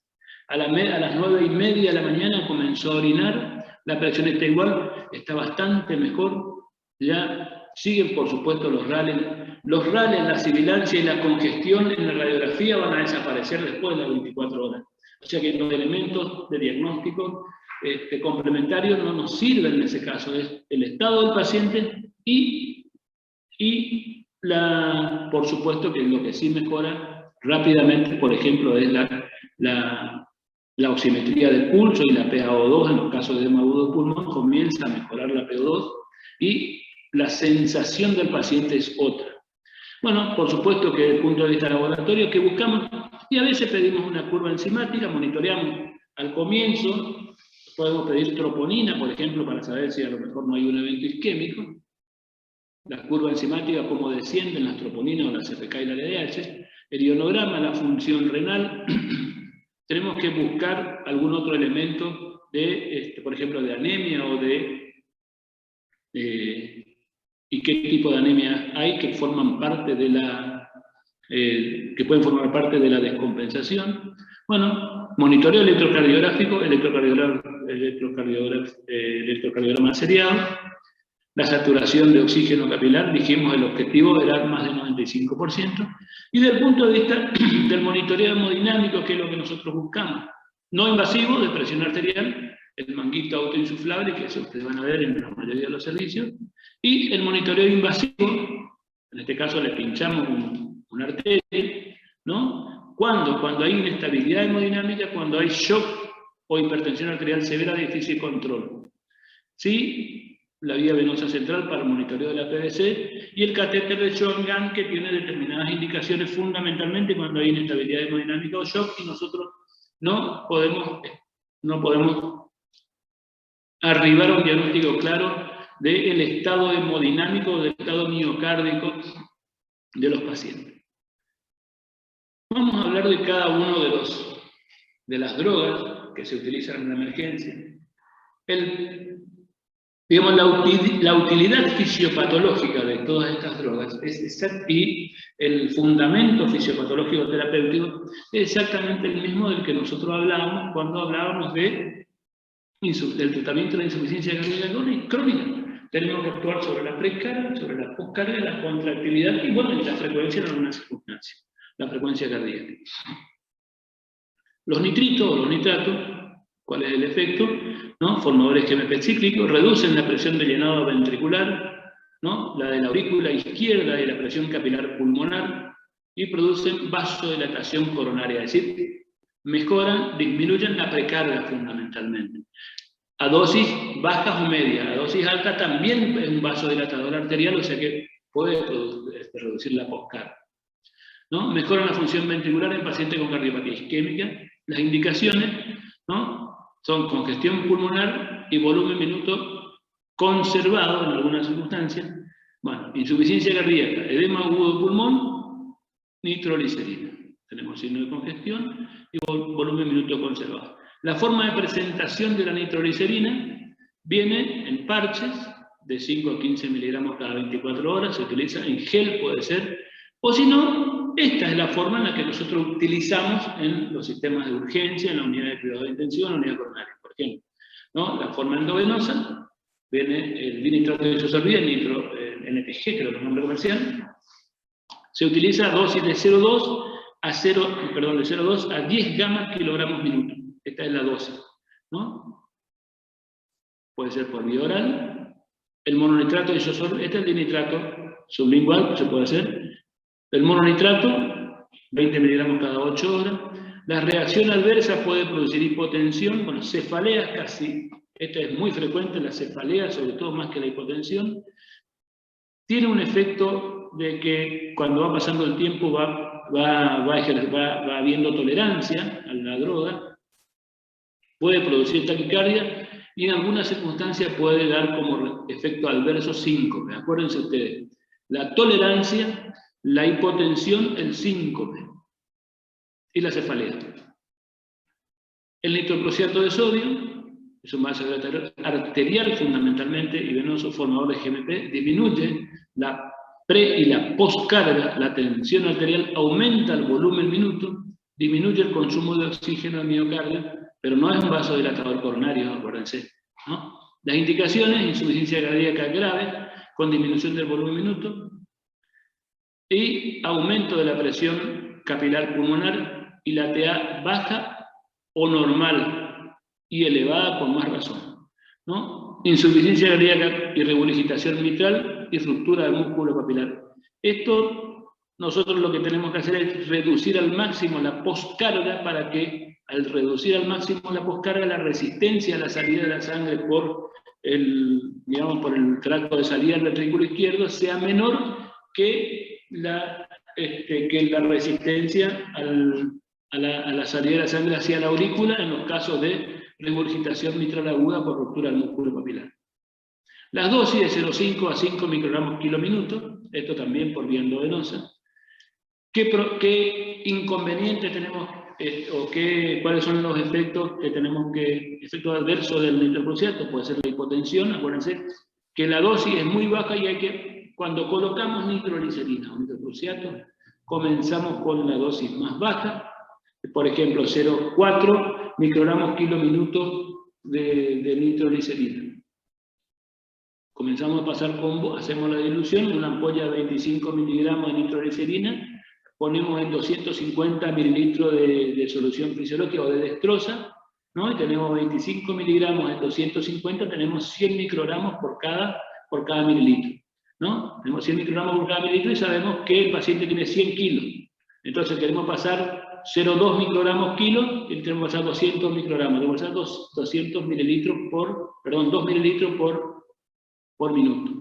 A las 9:30 de la mañana comenzó a orinar, la presión está igual, está bastante mejor. Ya siguen, por supuesto, los rales. Los rales, la sibilancia y la congestión en la radiografía van a desaparecer después de las 24 horas. O sea que los elementos de diagnóstico complementarios no nos sirven en ese caso. Es el estado del paciente y por supuesto que lo que sí mejora rápidamente, por ejemplo, es la oximetría del pulso y la PaO2 en los casos de edema agudo de pulmón. Comienza a mejorar la PaO2 y la sensación del paciente es otra. Bueno, por supuesto que desde el punto de vista laboratorio, que buscamos, y a veces pedimos una curva enzimática, monitoreamos al comienzo, podemos pedir troponina, por ejemplo, para saber si a lo mejor no hay un evento isquémico. La curva enzimática, cómo descienden las troponinas o la CPK y la LDH, el ionograma, la función renal. Tenemos que buscar algún otro elemento de, por ejemplo, de anemia o y qué tipo de anemia hay que forman parte de que pueden formar parte de la descompensación. Bueno, monitoreo electrocardiográfico, electrocardiograma seriado, la saturación de oxígeno capilar, dijimos el objetivo era más del 95%, y desde el punto de vista del monitoreo hemodinámico, que es lo que nosotros buscamos, no invasivo, de presión arterial, el manguito autoinsuflable, que eso ustedes van a ver en la mayoría de los servicios, y el monitoreo invasivo, en este caso le pinchamos una arteria, ¿no? Cuando hay inestabilidad hemodinámica, cuando hay shock o hipertensión arterial severa de difícil control. Sí, la vía venosa central para el monitoreo de la PVC, y el catéter de Schwann-Ganz, que tiene determinadas indicaciones fundamentalmente cuando hay inestabilidad hemodinámica o shock, y nosotros no podemos arribar a un diagnóstico claro del estado hemodinámico, del estado miocárdico de los pacientes. Vamos a hablar de cada uno de las drogas que se utilizan en la emergencia. Digamos, la utilidad fisiopatológica de todas estas drogas y el fundamento fisiopatológico terapéutico es exactamente el mismo del que nosotros hablábamos cuando hablábamos del tratamiento de la insuficiencia cardíaca crónica. Tenemos que actuar sobre la precarga, sobre la poscarga, la contractilidad y, bueno, y la frecuencia en algunas circunstancias, la frecuencia cardíaca. Los nitritos o los nitratos, ¿cuál es el efecto? ¿No? Formadores GMP cíclicos, reducen la presión de llenado ventricular, ¿no? La de la aurícula izquierda y la presión capilar pulmonar, y producen vasodilatación coronaria, es decir, disminuyen la precarga fundamentalmente. A dosis bajas o medias, a dosis alta también es un vasodilatador arterial, o sea que puede reducir la poscarga, ¿no? Mejoran la función ventricular en pacientes con cardiopatía isquémica. Las indicaciones, ¿no?, son congestión pulmonar y volumen minuto conservado en algunas circunstancias. Bueno, insuficiencia cardíaca, edema agudo de pulmón, nitroglicerina. Tenemos signo de congestión y volumen minuto conservado. La forma de presentación de la nitroglicerina viene en parches de 5 a 15 miligramos cada 24 horas, se utiliza en gel, puede ser, o si no, esta es la forma en la que nosotros utilizamos en los sistemas de urgencia, en la unidad de cuidado de intensivo, en la unidad coronaria, por ejemplo, ¿no? La forma endovenosa, viene el dinitrato de isosorbida, el nitro NPG, creo que es el nombre comercial, se utiliza dosis de 0,2 a 10 gamas kilogramos minuto. Esta es la dosis, ¿no? Puede ser por vía oral. El mononitrato de isosorbida, este es el dinitrato sublingual, se puede hacer. El mononitrato, 20 miligramos cada 8 horas. La reacción adversa puede producir hipotensión, bueno, cefaleas casi, esta es muy frecuente, la cefalea, sobre todo más que la hipotensión. Tiene un efecto de que cuando va pasando el tiempo va habiendo tolerancia a la droga, puede producir taquicardia y en algunas circunstancias puede dar como efecto adverso síncope. Acuérdense ustedes, la tolerancia, la hipotensión, el síncope y la cefalea. El nitroclosiato de sodio es un vasodilatador arterial fundamentalmente y venoso, formador de GMP, disminuye la pre y la postcarga, la tensión arterial, aumenta el volumen minuto, disminuye el consumo de oxígeno al miocardio, pero no es un vasodilatador coronario, acuérdense, ¿no? Las indicaciones: insuficiencia cardíaca grave con disminución del volumen minuto y aumento de la presión capilar pulmonar y la TA baja o normal y elevada por más razón, ¿no? Insuficiencia cardíaca y regurgitación mitral y ruptura del músculo papilar. Esto nosotros lo que tenemos que hacer es reducir al máximo la poscarga para que al reducir al máximo la poscarga la resistencia a la salida de la sangre por el tracto de salida del ventrículo izquierdo sea menor que la resistencia a la salida de la sangre hacia la aurícula en los casos de regurgitación mitral aguda por ruptura del músculo papilar. Las dosis de 0,5 a 5 microgramos kilo minuto, esto también por vía endovenosa. ¿Qué inconvenientes tenemos cuáles son los efectos que tenemos efectos adversos del nitroclosiato? Puede ser la hipotensión, acuérdense que la dosis es muy baja y cuando colocamos nitroglicerina o nitroclosiato, comenzamos con la dosis más baja, por ejemplo 0,4 microgramos kilo minuto de nitroglicerina. Comenzamos a pasar hacemos la dilución, una ampolla de 25 miligramos de nitroglicerina, ponemos en 250 mililitros de solución fisiológica o de dextrosa, ¿no? Y tenemos 25 miligramos en 250, tenemos 100 microgramos por cada mililitro, ¿no? Tenemos 100 microgramos por cada mililitro y sabemos que el paciente tiene 100 kilos. Entonces queremos pasar 0,2 microgramos kilo y tenemos que pasar 200 microgramos. Tenemos que pasar 200 mililitros 2 mililitros por minuto,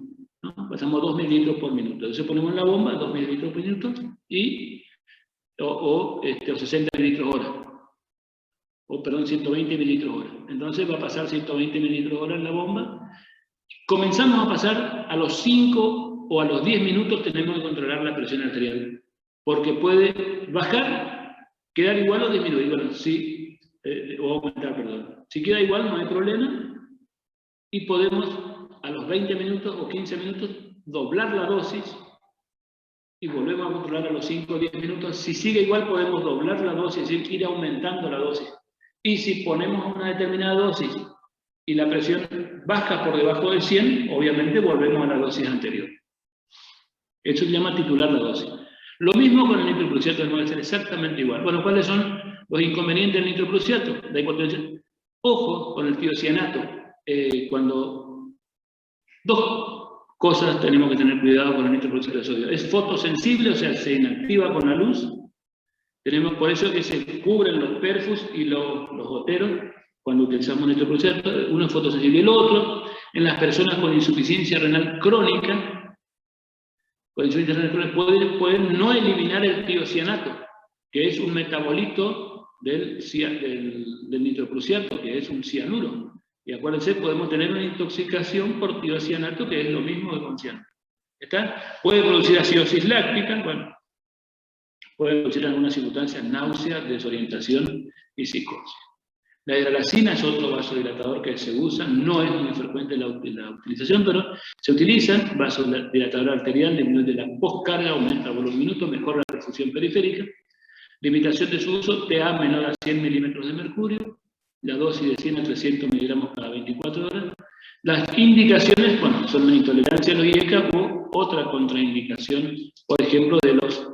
¿no? Pasamos 2 mililitros por minuto. Entonces ponemos en la bomba 2 mililitros por minuto o 60 mililitros hora. o perdón, 120 mililitros hora. Entonces va a pasar 120 mililitros hora en la bomba. Comenzamos a pasar a los 5 o a los 10 minutos tenemos que controlar la presión arterial, porque puede bajar, quedar igual o disminuir, bueno, sí, o aumentar, perdón. Si queda igual no hay problema y podemos a los 20 minutos o 15 minutos doblar la dosis y volvemos a controlar a los 5 o 10 minutos. Si sigue igual podemos doblar la dosis, es decir, ir aumentando la dosis. Y si ponemos una determinada dosis y la presión baja por debajo de 100, obviamente volvemos a la dosis anterior. Eso se llama titular la dosis. Lo mismo con el nitroprusiato, tenemos que hacer exactamente igual. Bueno, ¿cuáles son los inconvenientes del nitroprusiato? La hipotensión. Ojo con el tiocianato. Dos cosas tenemos que tener cuidado con el nitroprusiato de sodio. Es fotosensible, o sea, se inactiva con la luz. Tenemos por eso que se cubren los perfus y los goteros cuando utilizamos nitroprusiato. Uno es fotosensible. Y el otro, en las personas con insuficiencia renal crónica, pueden no eliminar el tiocianato, que es un metabolito del nitroprusiato, que es un cianuro. Y acuérdense, podemos tener una intoxicación por tiocianato, que es lo mismo que con cianuro. ¿Está? Puede producir acidosis láctica, bueno, puede producir en algunas circunstancias náuseas, desorientación y psicosis. La hidralazina es otro vasodilatador que se usa, no es muy frecuente la utilización, pero se utiliza, vasodilatador arterial, disminuye la postcarga, aumenta el volumen minuto, mejora la perfusión periférica. Limitación de su uso, TA menor a 100 milímetros de mercurio, la dosis de 100 a 300 miligramos cada 24 horas. Las indicaciones, bueno, son la intolerancia a los IECA u otra contraindicación, por ejemplo, de los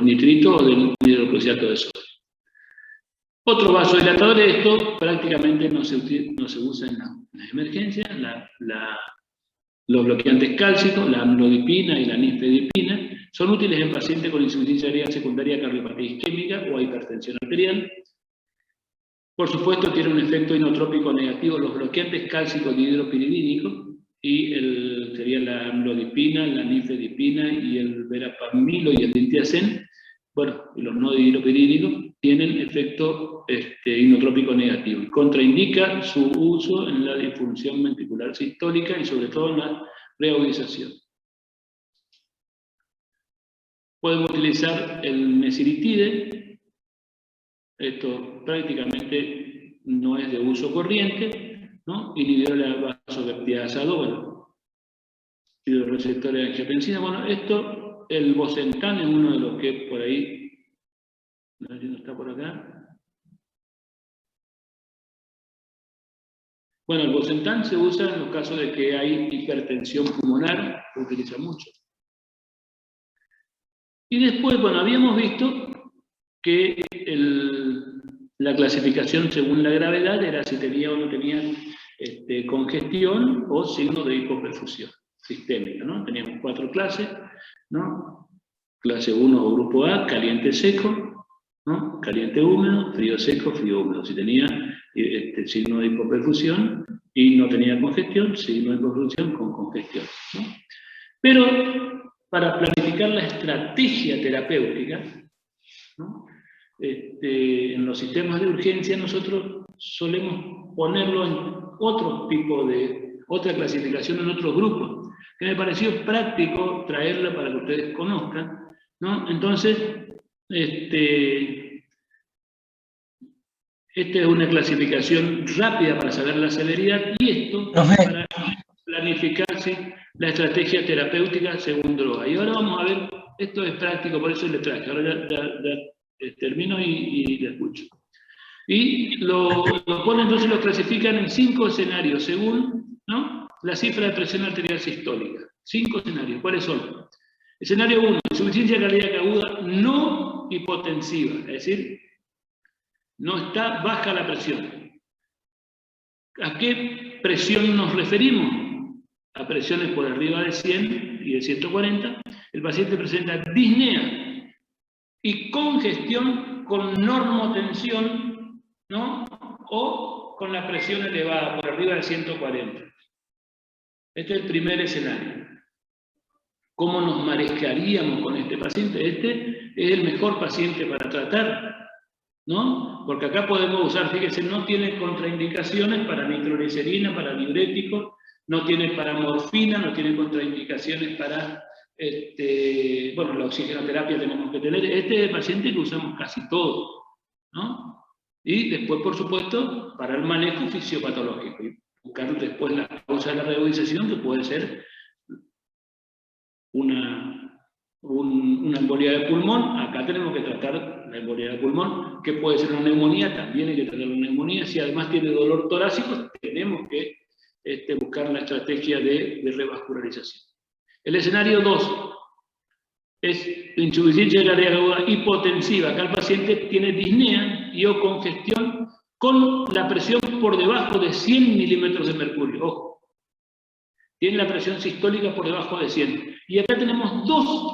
nitritos o del hidrocruciato de sodio. Otro vasodilatador, esto prácticamente no se usa en las emergencias, los bloqueantes cálcicos, la amlodipina y la nifedipina, son útiles en pacientes con insuficiencia renal secundaria, cardiopatía isquémica o hipertensión arterial. Por supuesto, tiene un efecto inotrópico negativo los bloqueantes cálcicos de hidropiridínico, y sería la amlodipina, la nifedipina y el verapamilo y el diltiazem. Bueno, los no hidropiridínicos tienen efecto inotrópico negativo y contraindica su uso en la disfunción ventricular sistólica y sobre todo en la reagudización. Podemos utilizar el mesiritide. Esto prácticamente no es de uso corriente, ¿no? Inhibidor de la vasopeptidasa 2, y los receptores de angiotensina. Bueno, esto, el Bosentan es uno de los que por ahí, no sé si no está por acá. Bueno, el Bosentan se usa en los casos de que hay hipertensión pulmonar, se utiliza mucho. Y después, bueno, habíamos visto que la clasificación según la gravedad era si tenía o no tenía congestión o signo de hipoperfusión sistémica, ¿no? Teníamos 4 clases, ¿no? Clase 1 o grupo A, caliente seco, ¿no? Caliente húmedo, frío seco, frío húmedo. Si tenía signo de hipoperfusión y no tenía congestión, signo de hipoperfusión con congestión, ¿no? Pero para planificar la estrategia terapéutica, ¿no? En los sistemas de urgencia nosotros solemos ponerlo en otro tipo de, otra clasificación en otros grupos, que me pareció práctico traerla para que ustedes conozcan, ¿no? Entonces, esta es una clasificación rápida para saber la severidad, y esto para planificar, ¿sí?, la estrategia terapéutica según droga. Y ahora vamos a ver, esto es práctico, por eso le traje, ahora ya termino y le escucho. Y lo entonces lo clasifican en 5 escenarios según, ¿no?, la cifra de presión arterial sistólica. 5 escenarios, ¿cuáles son? Escenario 1, insuficiencia cardíaca aguda no hipotensiva, es decir, no está baja la presión. ¿A qué presión nos referimos? A presiones por arriba de 100 y de 140. El paciente presenta disnea y congestión con normotensión, ¿no?, o con la presión elevada por arriba de 140. Este es el primer escenario. ¿Cómo nos manejaríamos con este paciente? Este es el mejor paciente para tratar, ¿no? Porque acá podemos usar, fíjense, no tiene contraindicaciones para nitroglicerina, para diuréticos, no tiene para morfina, no tiene contraindicaciones para, bueno, la oxigenoterapia tenemos que tener. Este es el paciente que usamos casi todo, ¿no? Y después, por supuesto, para el manejo fisiopatológico. Y buscar después la causa de la reagudización, que puede ser una embolia de pulmón. Acá tenemos que tratar la embolia de pulmón, que puede ser una neumonía, también hay que tratar la neumonía. Si además tiene dolor torácico, tenemos que buscar la estrategia de revascularización. El escenario 2 es insuficiencia cardíaca aguda hipotensiva. Acá el paciente tiene disnea y o congestión con la presión por debajo de 100 milímetros de mercurio. Ojo, tiene la presión sistólica por debajo de 100. Y acá tenemos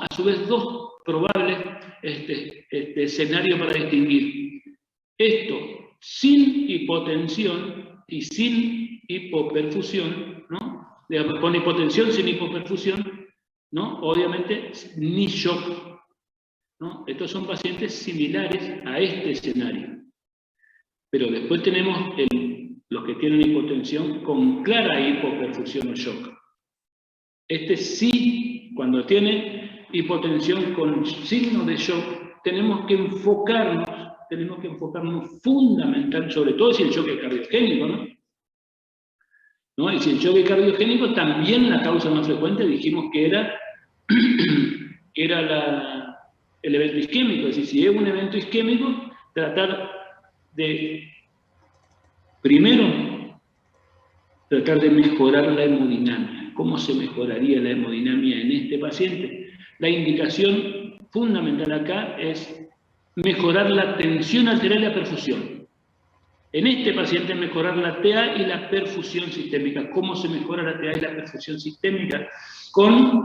a su vez dos probables escenarios para distinguir. Esto sin hipotensión y sin hipoperfusión, ¿no? Con hipotensión sin hipoperfusión, ¿no? Obviamente ni shock, ¿no? Estos son pacientes similares a este escenario. Pero después tenemos los que tienen hipotensión con clara hipoperfusión o shock. Este sí, cuando tiene hipotensión con signo de shock, tenemos que enfocarnos fundamental, sobre todo si el shock es cardiogénico, ¿no? Y si el shock es cardiogénico, también la causa más frecuente dijimos que era el evento isquémico. Es decir, si es un evento isquémico, tratar de, primero, tratar de mejorar la hemodinamia. ¿Cómo se mejoraría la hemodinamia en este paciente? La indicación fundamental acá es mejorar la tensión arterial y la perfusión. En este paciente mejorar la TA y la perfusión sistémica. ¿Cómo se mejora la TA y la perfusión sistémica? Con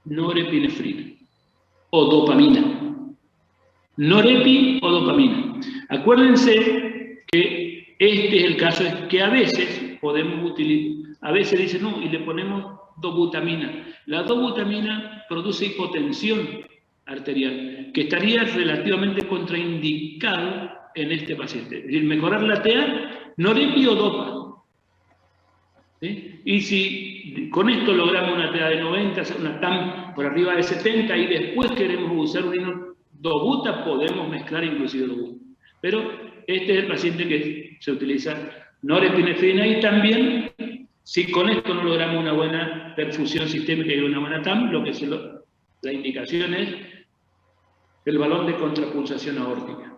norepinefrina o dopamina. Norepi o dopamina. Acuérdense que este es el caso, es que a veces podemos utilizar, a veces dicen no, y le ponemos dobutamina. La dobutamina produce hipotensión arterial, que estaría relativamente contraindicado en este paciente. Es decir, mejorar la TA, norepi o dopa. ¿Sí? Y si con esto logramos una TA de 90, una TAM por arriba de 70, y después queremos usar un dobuta, podemos mezclar inclusive dobuta. Pero este es el paciente que se utiliza norepinefrina, y también, si con esto no logramos una buena perfusión sistémica y una buena TAM, la indicación es el balón de contrapulsación aórtica.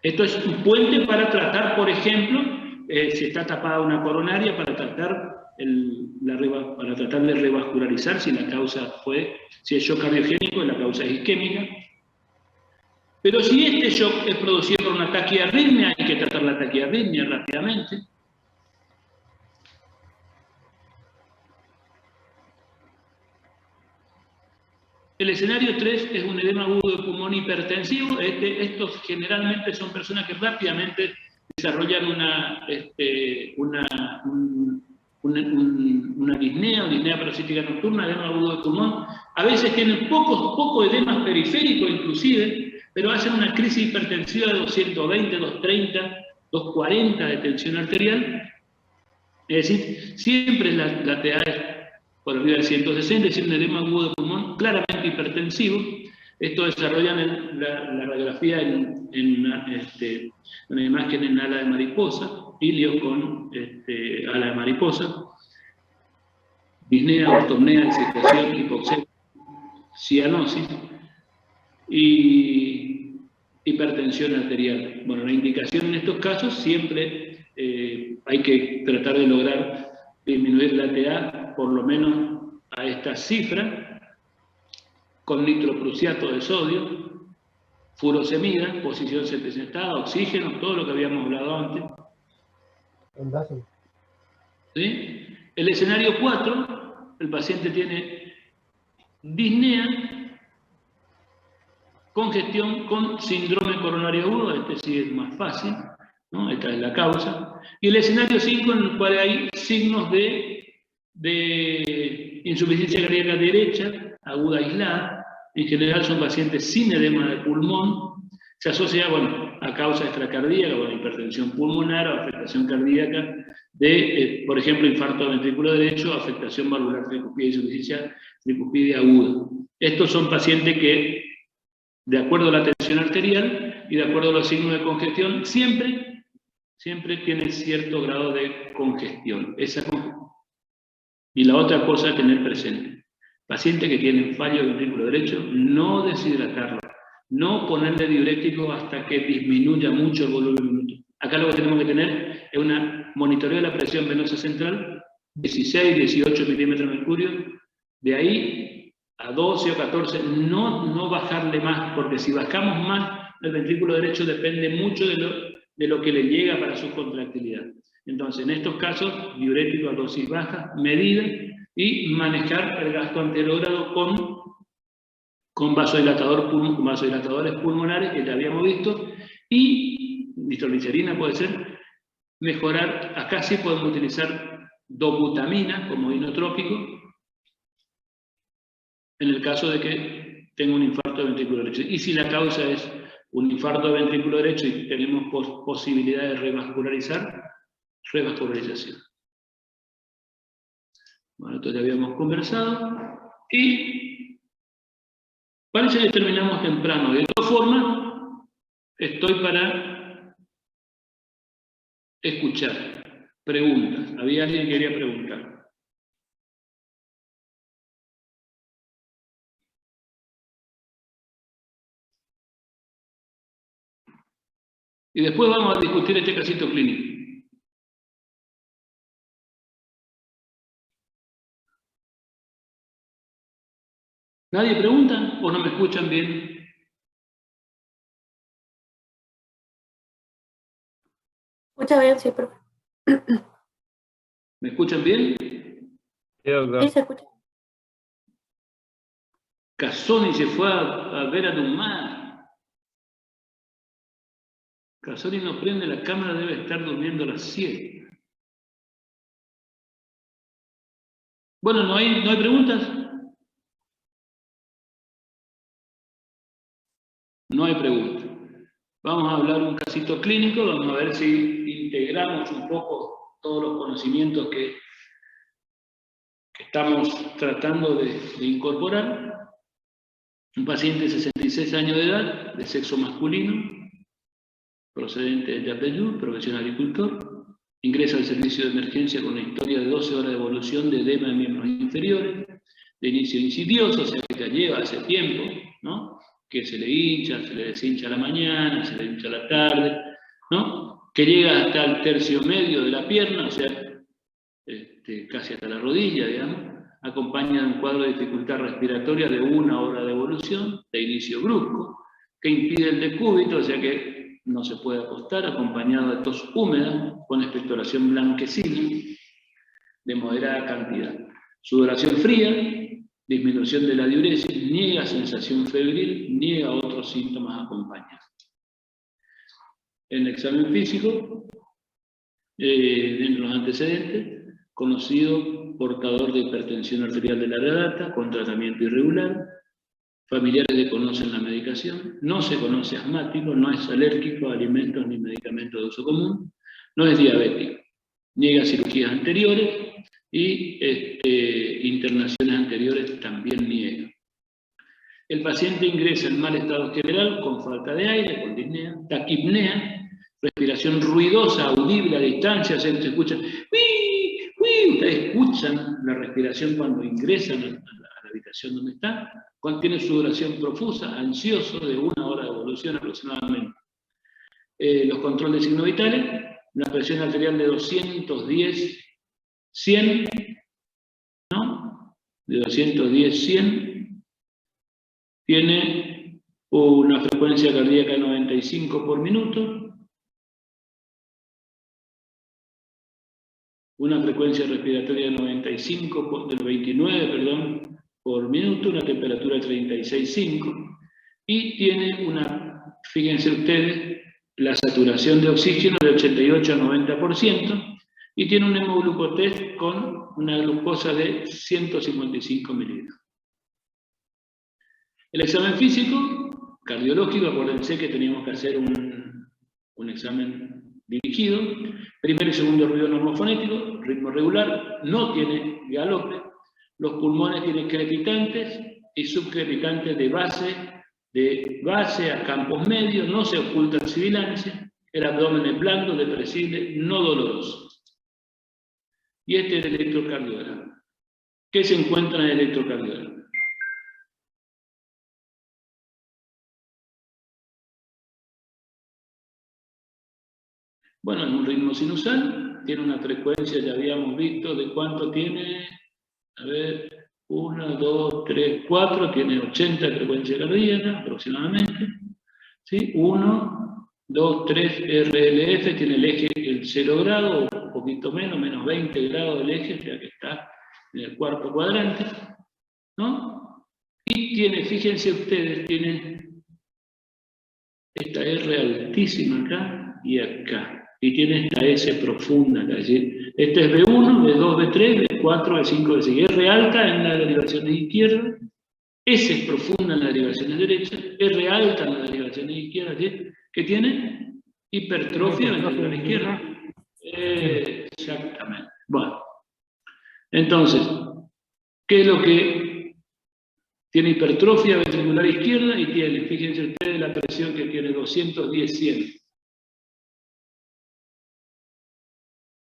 Esto es un puente para tratar, por ejemplo, si está tapada una coronaria, para tratar de revascularizar si la causa si es shock cardiogénico y la causa es isquémica. Pero si este shock es producido por una taquiarritmia, hay que tratar la taquiarritmia rápidamente. El escenario 3 es un edema agudo de pulmón hipertensivo. Estos generalmente son personas que rápidamente desarrollan una disnea o disnea parasítica nocturna, edema agudo de pulmón. A veces tienen poco edemas periféricos inclusive, pero hacen una crisis hipertensiva de 220, 230, 240 de tensión arterial. Es decir, siempre la TA es por arriba de 160, es decir, un edema agudo de pulmón claramente hipertensivo. Esto desarrollan la radiografía en una imagen en ala de mariposa, ilio con ala de mariposa, disnea, ortopnea, excitación, hipoxemia, cianosis y hipertensión arterial. Bueno, la indicación en estos casos siempre hay que tratar de lograr disminuir la TA por lo menos a esta cifra, con nitroprusiato de sodio, furosemida, posición septentada, oxígeno, todo lo que habíamos hablado antes. ¿Sí? El escenario 4, el paciente tiene disnea, congestión con síndrome coronario agudo, este sí es más fácil, ¿no? Esta es la causa. Y el escenario 5, en el cual hay signos de insuficiencia cardíaca derecha, aguda aislada, en general son pacientes sin edema de pulmón, se asocia, bueno, a causa extracardíaca, bueno, hipertensión pulmonar o afectación cardíaca de, por ejemplo, infarto ventrículo derecho, afectación valvular tricuspide y insuficiencia tricuspide aguda. Estos son pacientes que, de acuerdo a la tensión arterial y de acuerdo a los signos de congestión, siempre tienen cierto grado de congestión. Y la otra cosa a tener presente, pacientes que tienen fallo de ventrículo derecho, no deshidratarlo, no ponerle diurético hasta que disminuya mucho el volumen minuto. Acá lo que tenemos que tener es una monitoreo de la presión venosa central, 16, 18 milímetros de mercurio, de ahí a 12 o 14, no bajarle más, porque si bajamos más, el ventrículo derecho depende mucho de lo que le llega para su contractilidad. Entonces, en estos casos, diurético a dosis baja, medida, y manejar el gasto anterogrado con vasodilatadores pulmonares, que ya habíamos visto, y nitroglicerina puede ser, mejorar, acá sí podemos utilizar dobutamina como inotrópico, en el caso de que tenga un infarto de ventrículo derecho. Y si la causa es un infarto de ventrículo derecho y tenemos posibilidad de revascularizar, revascularización. Bueno, esto ya habíamos conversado. Y parece que terminamos temprano. De todas formas, estoy para escuchar preguntas. ¿Había alguien que quería preguntar? Y después vamos a discutir este casito clínico. ¿Nadie pregunta o no me escuchan bien? Escucha bien, sí, profe. ¿Me escuchan bien? Sí, doctor. Sí, se escucha. Casoni se fue a ver a Dumar. Casoni no prende la cámara, debe estar durmiendo a las 7. Bueno, ¿no hay preguntas? No hay preguntas. Vamos a hablar un casito clínico, vamos a ver si integramos un poco todos los conocimientos que estamos tratando de incorporar. Un paciente de 66 años de edad, de sexo masculino, procedente de Yapeyú, profesión agricultor, ingresa al servicio de emergencia con una historia de 12 horas de evolución de edema de miembros inferiores, de inicio insidioso, o sea que ya lleva hace tiempo, ¿no? Que se le hincha, se le deshincha a la mañana, se le hincha a la tarde, ¿no? Que llega hasta el tercio medio de la pierna, o sea, casi hasta la rodilla, digamos, acompaña de un cuadro de dificultad respiratoria de 1 hora de evolución, de inicio brusco, que impide el decúbito, o sea que no se puede acostar, acompañado de tos húmeda, con expectoración blanquecina, de moderada cantidad. Sudoración fría, disminución de la diuresis, niega sensación febril, niega otros síntomas acompañados. En el examen físico, dentro de los antecedentes, conocido portador de hipertensión arterial de larga data, con tratamiento irregular, familiares desconocen la medicación, no se conoce asmático, no es alérgico a alimentos ni medicamentos de uso común, no es diabético, niega cirugías anteriores y internaciones anteriores también niega. El paciente ingresa en mal estado general, con falta de aire, con disnea, taquipnea, respiración ruidosa, audible a distancia, se escucha, ¡uy! ¡Uy! Ustedes escuchan la respiración cuando ingresan a la habitación donde está, contiene sudoración profusa, ansioso, de 1 hora de evolución aproximadamente. Los controles de signos vitales, la presión arterial de 210, 100, ¿no? De 210, 100, tiene una frecuencia cardíaca de 95 por minuto, una frecuencia respiratoria de 29, por minuto, una temperatura de 36,5, y tiene fíjense ustedes, la saturación de oxígeno de 88 a 90%, y tiene un hemoglucotest con una glucosa de 155 miligramos. El examen físico, cardiológico, acuérdense que teníamos que hacer un examen dirigido. Primero y segundo ruido normofonético, ritmo regular, no tiene galope. Los pulmones tienen crepitantes y subcrepitantes de base a campos medios, no se ocultan sibilancia. El abdomen es blando, depresible, no doloroso. Y este es el electrocardiograma. ¿Qué se encuentra en el electrocardiograma? Bueno, en un ritmo sinusal, tiene una frecuencia, ya habíamos visto, de cuánto tiene, a ver, 1, 2, 3, 4, tiene 80 frecuencias cardíacas aproximadamente. ¿Sí? 1, 2, 3, RLF, tiene el eje el 0 grado, o un poquito menos 20 grados del eje, o sea que está en el cuarto cuadrante, ¿no? Y tiene, fíjense ustedes, tiene esta R altísima acá y acá. Y tiene esta S profunda, es decir, este es B1, B2, B3, B4, B5, B6. R alta en las derivaciones izquierdas, S es profunda en las derivaciones derechas, R alta en las derivaciones izquierdas, ¿sí? Que tiene hipertrofia ventricular izquierda. Exactamente. Bueno, entonces, ¿qué es lo que tiene hipertrofia ventricular izquierda? Y tiene, fíjense ustedes la presión que tiene, 210/100.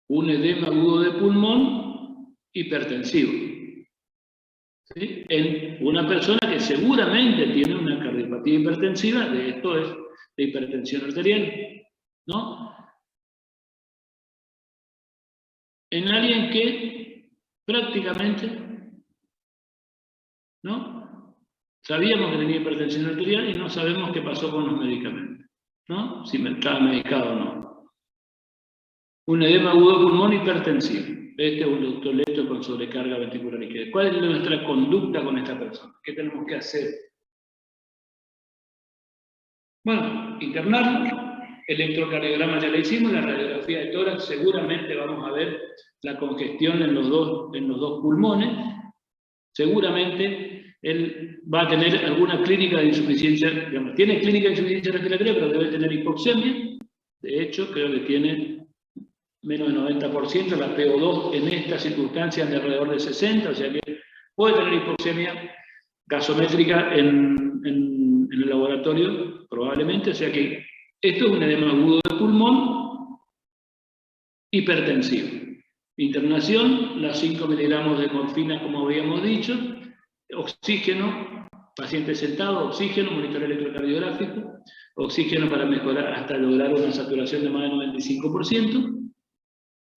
Un edema agudo de pulmón hipertensivo. ¿Sí? En una persona que seguramente tiene una cardiopatía hipertensiva, de esto es de hipertensión arterial, ¿no? En alguien que prácticamente, ¿no? Sabíamos que tenía hipertensión arterial y no sabemos qué pasó con los medicamentos, ¿no? Si estaba medicado o no. Un edema agudo de pulmón hipertensivo. Este es un doctor con sobrecarga ventricular izquierda. ¿Cuál es nuestra conducta con esta persona? ¿Qué tenemos que hacer? Bueno, internarlo. Electrocardiograma ya le hicimos, la radiografía de tórax, seguramente vamos a ver la congestión en los dos pulmones. Seguramente él va a tener alguna clínica de insuficiencia, digamos, tiene clínica de insuficiencia respiratoria, pero debe tener hipoxemia. De hecho, creo que tiene menos del 90%, la PO2 en estas circunstancias de alrededor de 60, o sea que puede tener hipoxemia gasométrica en el laboratorio, probablemente, o sea que esto es un edema agudo de pulmón hipertensivo. Internación, las 5 miligramos de morfina, como habíamos dicho, oxígeno, paciente sentado, oxígeno, monitoreo electrocardiográfico, oxígeno para mejorar hasta lograr una saturación de más del 95%,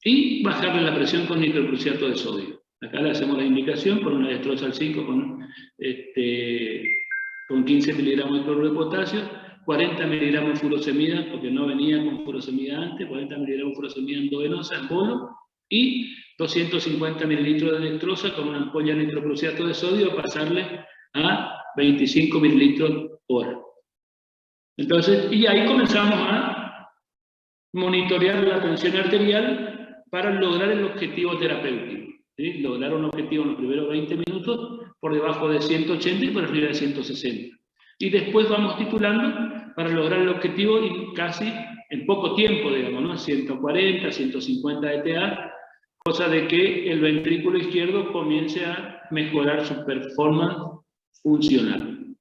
y bajarle la presión con nitrocruciato de sodio. Acá le hacemos la indicación con una destroza al 5 con 15 miligramos de cloruro de potasio, 40 miligramos de furosemida, porque no venía con furosemida antes, 40 miligramos de furosemida endovenosa en bolo, y 250 mililitros de dextrosa con una ampolla de nitrocruciato de sodio, pasarle a 25 mililitros hora. Entonces, y ahí comenzamos a monitorear la tensión arterial para lograr el objetivo terapéutico. ¿Sí? Lograr un objetivo en los primeros 20 minutos por debajo de 180 y por arriba de 160. Y después vamos titulando para lograr el objetivo y casi en poco tiempo, digamos, ¿no? 140, 150 de TA, cosa de que el ventrículo izquierdo comience a mejorar su performance funcional.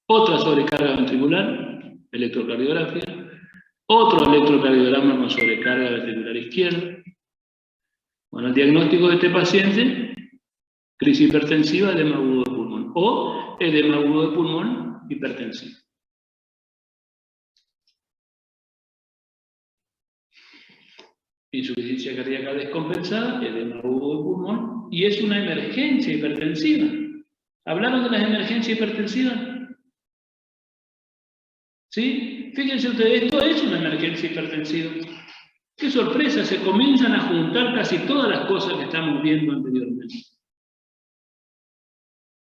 Otra sobrecarga ventricular, electrocardiografía. Otro electrocardiograma con sobrecarga ventricular izquierda. Bueno, el diagnóstico de este paciente, crisis hipertensiva, edema agudo de pulmón, o edema agudo de pulmón hipertensivo. Insuficiencia cardíaca descompensada, edema agudo de pulmón, y es una emergencia hipertensiva. ¿Hablaron de las emergencias hipertensivas? ¿Sí? Fíjense ustedes, esto es una emergencia hipertensiva. ¡Qué sorpresa! Se comienzan a juntar casi todas las cosas que estamos viendo anteriormente.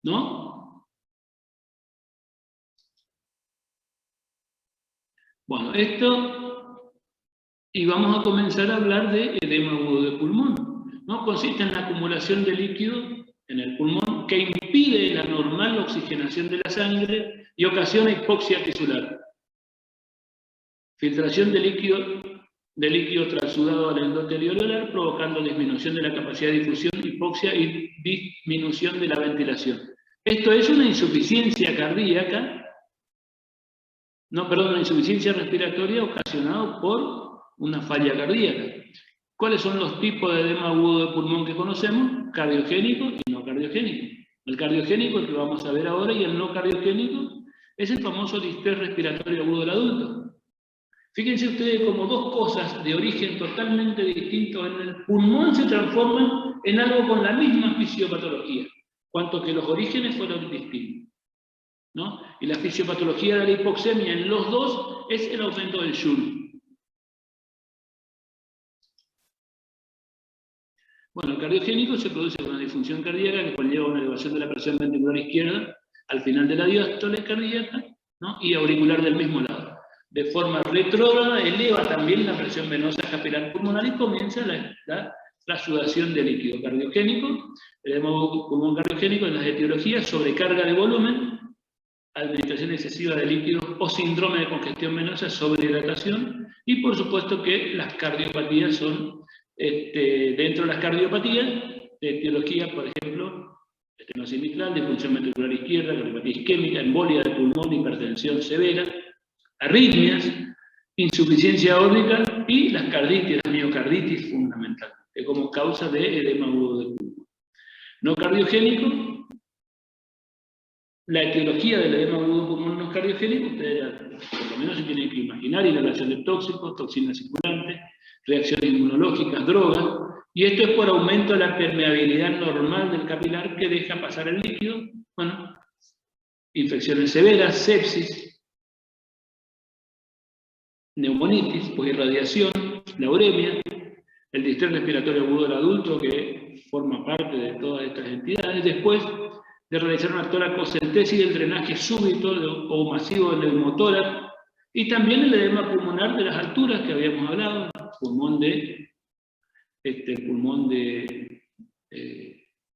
¿No? Bueno, esto, y vamos a comenzar a hablar de edema agudo de pulmón, ¿no? Consiste en la acumulación de líquido en el pulmón que impide impide la normal oxigenación de la sangre y ocasiona hipoxia tisular. Filtración de líquido transudado al endotelio alveolar, provocando disminución de la capacidad de difusión, hipoxia y disminución de la ventilación. Esto es una insuficiencia cardíaca, una insuficiencia respiratoria ocasionada por una falla cardíaca. ¿Cuáles son los tipos de edema agudo de pulmón que conocemos? Cardiogénico y no cardiogénico. El cardiogénico, el que vamos a ver ahora, y el no cardiogénico es el famoso distrés respiratorio agudo del adulto. Fíjense ustedes como dos cosas de origen totalmente distinto en el pulmón se transforman en algo con la misma fisiopatología, cuanto que los orígenes fueron distintos, ¿no? Y la fisiopatología de la hipoxemia en los dos es el aumento del Joule. Bueno, el cardiogénico se produce con una disfunción cardíaca que conlleva una elevación de la presión ventricular izquierda al final de la diástole cardíaca, ¿no? Y auricular del mismo lado. De forma retrógrada eleva también la presión venosa capilar pulmonar y comienza la transudación de líquido cardiogénico. El edema pulmón cardiogénico en las etiologías: sobrecarga de volumen, administración excesiva de líquidos o síndrome de congestión venosa, sobrehidratación, y por supuesto que las cardiopatías son, dentro de las cardiopatías, de etiología, por ejemplo, estenosis mitral, disfunción ventricular izquierda, cardiopatía isquémica, embolia del pulmón, hipertensión severa, arritmias, insuficiencia aórtica y las carditis, la miocarditis fundamentalmente, como causa de edema agudo del pulmón. No cardiogénico, la etiología del edema agudo del pulmón no cardiogénico, ustedes por lo menos se tienen que imaginar: inhalación de tóxicos, toxinas circulantes, reacciones inmunológicas, drogas, y esto es por aumento de la permeabilidad normal del capilar que deja pasar el líquido. Bueno, infecciones severas, sepsis, neumonitis, pues irradiación, la uremia, el distrés respiratorio agudo del adulto, que forma parte de todas estas entidades, después de realizar una toracocentesis del drenaje súbito o masivo del neumotórax, y también el edema pulmonar de las alturas que habíamos hablado, pulmón de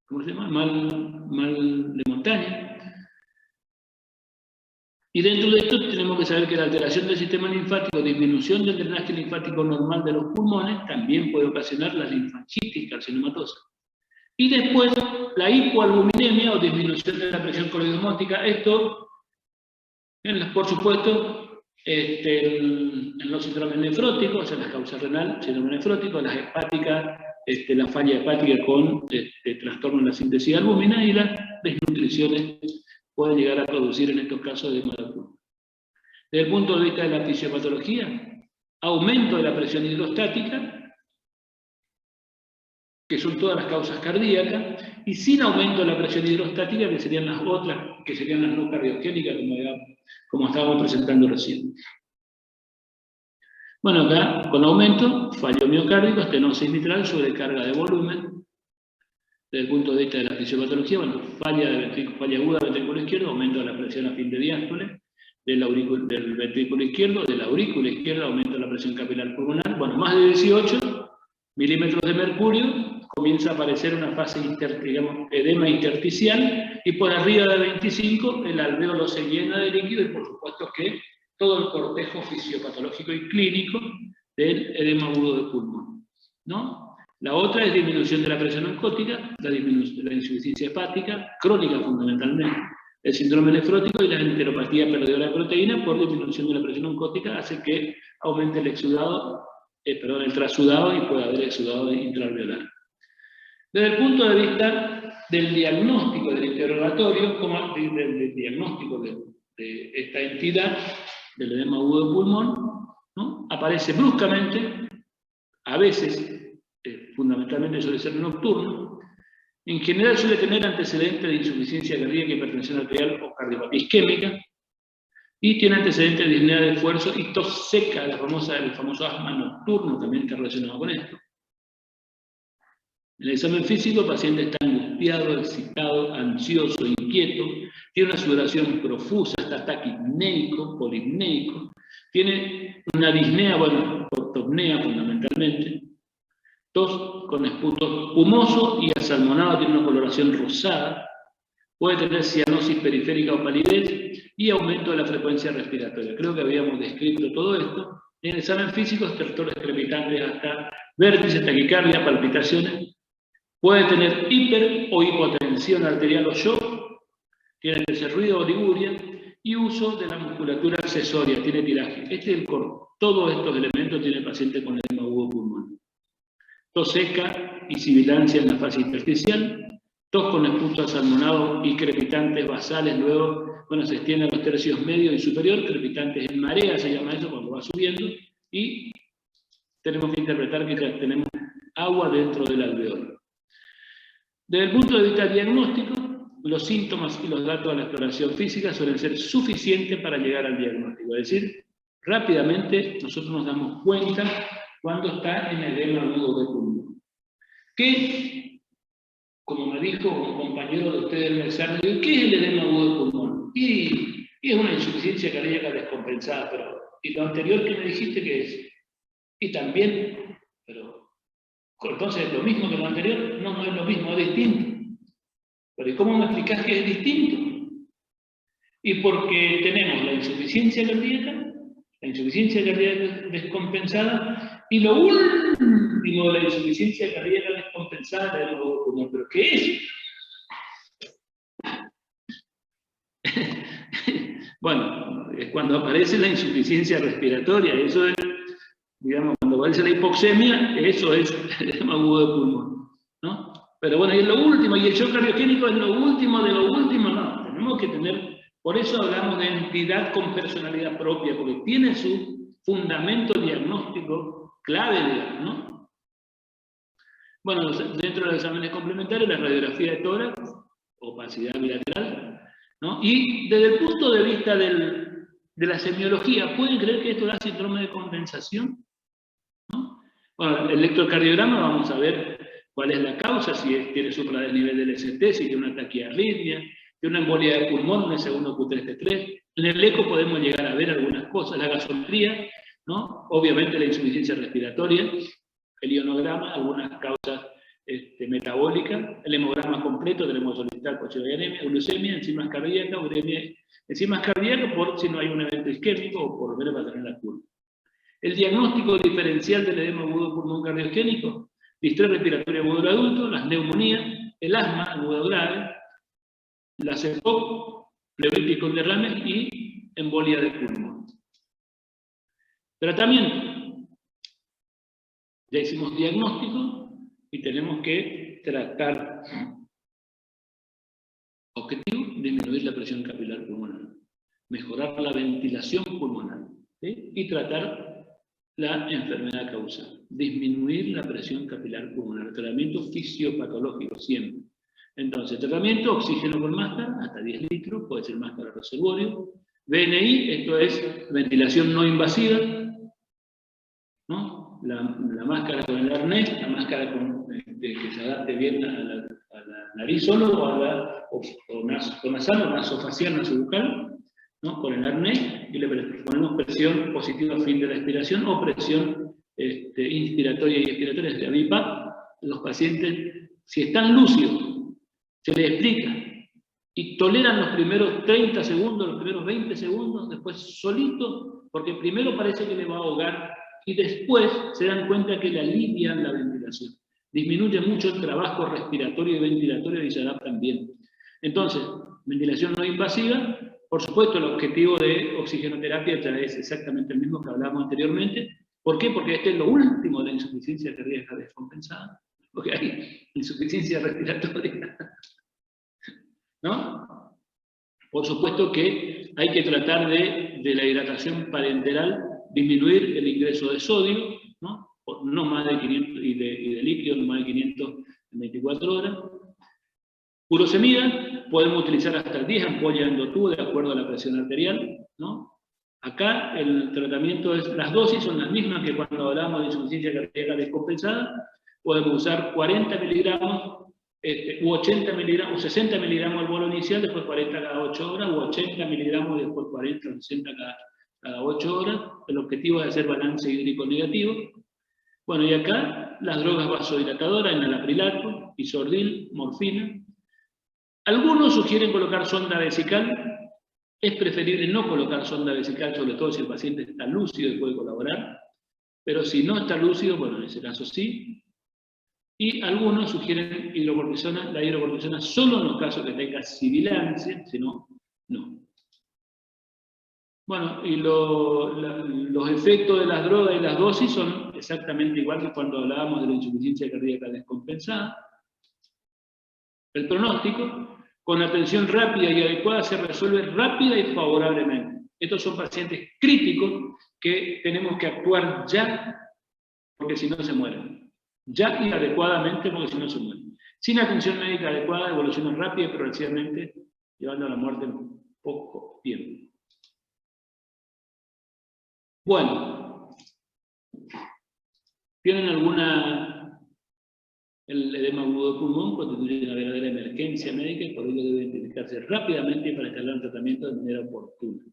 ¿cómo se llama? Mal de montaña. Y dentro de esto tenemos que saber que la alteración del sistema linfático, disminución del drenaje linfático normal de los pulmones, también puede ocasionar la linfangitis carcinomatosa. Y después, la hipoalbuminemia o disminución de la presión coloidosmótica. Esto, por supuesto, en los síndromes nefróticos, en las causas renal, síndrome nefrótico, las hepáticas, la falla hepática con trastorno en la síntesis de albúmina, y las desnutriciones pueden llegar a producir en estos casos edema del pulmón. Desde el punto de vista de la fisiopatología, aumento de la presión hidrostática, que son todas las causas cardíacas, y sin aumento de la presión hidrostática, que serían las otras, que serían las no cardiogénicas, como estábamos presentando recién. Bueno, acá, con aumento, fallo miocárdico, estenosis mitral, sobrecarga de volumen. Desde el punto de vista de la fisiopatología, bueno, falla aguda del ventrículo izquierdo, aumento de la presión a fin de diástole, del ventrículo izquierdo, de la aurícula izquierda, aumento de la presión capilar pulmonar. Bueno, más de 18 milímetros de mercurio, comienza a aparecer una fase, edema intersticial, y por arriba de 25 el alvéolo se llena de líquido, y por supuesto que todo el cortejo fisiopatológico y clínico del edema agudo de pulmón, ¿no? La otra es disminución de la presión oncótica, la insuficiencia hepática, crónica fundamentalmente, el síndrome nefrótico y la enteropatía perdedora de proteína por disminución de la presión oncótica hace que aumente el trasudado y pueda haber exudado intraalveolar. Desde el punto de vista del diagnóstico del interrogatorio, como del diagnóstico de esta entidad, del edema agudo de pulmón, ¿no? Aparece bruscamente, a veces, fundamentalmente suele ser nocturno, en general suele tener antecedentes de insuficiencia cardíaca, hipertensión arterial o cardiopatía isquémica, y tiene antecedentes de disnea de esfuerzo y tos seca, el famoso asma nocturno, también está relacionado con esto. En el examen físico, el paciente está angustiado, excitado, ansioso, inquieto, tiene una sudoración profusa, está taquipneico, polipneico, tiene una disnea, ortopnea fundamentalmente, tos con esputo humoso y asalmonado, tiene una coloración rosada, puede tener cianosis periférica o palidez y aumento de la frecuencia respiratoria. Creo que habíamos descrito todo esto. En el examen físico, estertores crepitantes hasta vértices, taquicardia, palpitaciones. Puede tener hiper o hipotensión arterial o shock, tiene que ser ruido o oliguria, y uso de la musculatura accesoria, tiene tiraje. Este es el corto. Todos estos elementos tiene el paciente con edema agudo pulmonar. Tos seca y sibilancia en la fase intersticial, tos con esputo asalmonado y crepitantes basales, luego, bueno, se extiende a los tercios medio y superior, crepitantes en marea, se llama eso cuando va subiendo, y tenemos que interpretar que ya tenemos agua dentro del alveolo. Desde el punto de vista diagnóstico, los síntomas y los datos de la exploración física suelen ser suficientes para llegar al diagnóstico. Es decir, rápidamente nosotros nos damos cuenta cuando está en edema agudo de pulmón. Que, como me dijo un compañero de ustedes en el examen, ¿qué es el edema agudo de pulmón? Y es una insuficiencia cardíaca descompensada, pero ¿y lo anterior que me dijiste qué es? Y también, pero entonces es lo mismo que lo anterior, no es lo mismo, es distinto. Pero ¿y cómo me explicás que es distinto? Y porque tenemos la insuficiencia cardíaca descompensada, y lo último de la insuficiencia cardíaca descompensada es el pulmón. ¿Pero qué es? Bueno, es cuando aparece la insuficiencia respiratoria, eso es, digamos, cuando aparece la hipoxemia, eso es el edema agudo de pulmón, ¿no? Pero bueno, y es lo último, y el shock cardiogénico es lo último de lo último, no, tenemos que tener, por eso hablamos de entidad con personalidad propia, porque tiene su fundamento diagnóstico clave, digamos, ¿no? Bueno, dentro de los exámenes complementarios, la radiografía de tórax, opacidad bilateral, ¿no? Y desde el punto de vista de la semiología, ¿pueden creer que esto da síndrome de condensación? ¿No? Bueno, el electrocardiograma vamos a ver cuál es la causa, si tiene supradesnivel del ST, si tiene una taquiarritmia, tiene una embolia de pulmón, un S1 Q3T3. En el eco podemos llegar a ver algunas cosas, la gasometría, ¿no? Obviamente la insuficiencia respiratoria, el ionograma, algunas causas metabólicas, el hemograma completo, tenemos solicitar cochilloanemia, glucemia, enzimas cardíacas, uremia, enzimas cardíacas por si no hay un evento isquémico o por ver para tener la curva. El diagnóstico diferencial del edema agudo pulmón cardiogénico, distrés respiratorio agudo del adulto, las neumonías, el asma agudo grave, la CEPOC, pleuritis con derrames y embolia de pulmón. Tratamiento. Ya hicimos diagnóstico y tenemos que tratar. Objetivo, disminuir la presión capilar pulmonar, mejorar la ventilación pulmonar, ¿sí? Y tratar la enfermedad causal. Disminuir la presión capilar pulmonar. Tratamiento fisiopatológico siempre. Entonces, tratamiento, oxígeno con máscara, hasta 10 litros, puede ser máscara reservorio. BNI, esto es ventilación no invasiva, ¿no? La máscara con el arnés, la máscara que se adapte bien a la nariz solo, o nasal, o nasofacial, nasobucal, ¿no? Con el arnés, y le ponemos presión positiva a fin de la expiración, o presión inspiratoria y expiratoria, de BiPAP. Los pacientes, si están lúcidos, se les explica, y toleran los primeros 30 segundos, los primeros 20 segundos, después solito, porque primero parece que le va a ahogar, y después se dan cuenta que le alivian la ventilación. Disminuye mucho el trabajo respiratorio y ventilatorio y se adaptan bien. Entonces, ventilación no invasiva, por supuesto el objetivo de oxigenoterapia ya es exactamente el mismo que hablábamos anteriormente. ¿Por qué? Porque este es lo último de la insuficiencia cardíaca descompensada, porque hay insuficiencia respiratoria, ¿no? Por supuesto que hay que tratar de la hidratación parenteral, disminuir el ingreso de sodio, ¿no? No más de 500, y de líquido no más de 500 en 24 horas. Furosemida, podemos utilizar hasta 10 ampollas endotubo de acuerdo a la presión arterial, ¿no? Acá el tratamiento es, las dosis son las mismas que cuando hablamos de insuficiencia cardíaca descompensada. Podemos usar 40 miligramos, u 80 miligramos, o 60 miligramos al bolo inicial, después 40 cada 8 horas, u 80 miligramos, después 40 o 60 cada 8 horas. El objetivo es hacer balance hídrico negativo. Bueno, y acá las drogas vasodilatadoras, enalaprilato, isordil, morfina. Algunos sugieren colocar sonda vesical. Es preferible no colocar sonda vesical, sobre todo si el paciente está lúcido y puede colaborar. Pero si no está lúcido, bueno, en ese caso sí. Y algunos sugieren hidrocortisona, la hidrocortisona solo en los casos que tenga sibilancia, si no, no. Bueno, y los efectos de las drogas y las dosis son exactamente igual que cuando hablábamos de la insuficiencia cardíaca descompensada. El pronóstico, con atención rápida y adecuada, se resuelve rápida y favorablemente. Estos son pacientes críticos que tenemos que actuar ya, porque si no se mueren. Ya y adecuadamente, porque si no se mueren. Sin atención médica adecuada, evoluciona rápida y progresivamente, llevando a la muerte en poco tiempo. Bueno, ¿tienen alguna? El edema agudo de pulmón constituye una verdadera emergencia médica y por ello debe identificarse rápidamente para instalar un tratamiento de manera oportuna.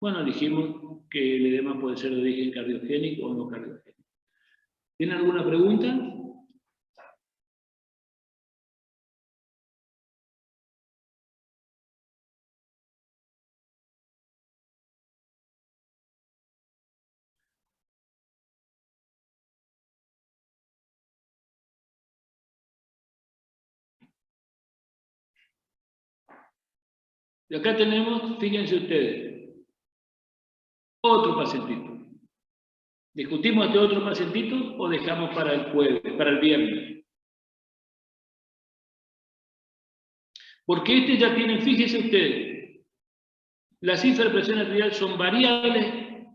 Bueno, dijimos que el edema puede ser de origen cardiogénico o no cardiogénico. ¿Tienen alguna pregunta? Y acá tenemos, fíjense ustedes, otro pacientito. ¿Discutimos este otro pacientito o dejamos para el jueves, para el viernes? Porque este ya tiene, fíjense ustedes, las cifras de presión arterial son variables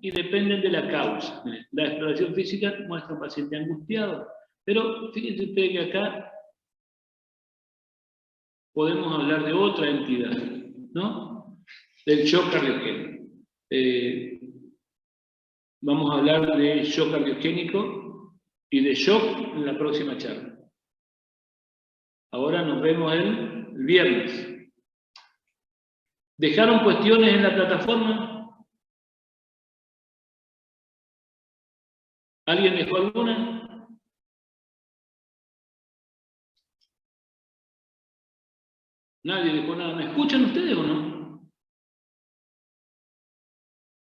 y dependen de la causa. La exploración física muestra un paciente angustiado, pero fíjense ustedes que acá podemos hablar de otra entidad, ¿no? Del shock cardiogénico. Vamos a hablar de shock cardiogénico y de shock en la próxima charla. Ahora nos vemos el viernes. ¿Dejaron cuestiones en la plataforma? ¿Alguien dejó alguna? Nadie dejó nada. ¿Me escuchan ustedes o no?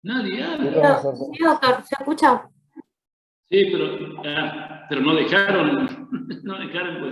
Nadie habla. Sí, doctor, ¿se escucha? Sí, pero no dejaron, no dejaron pues.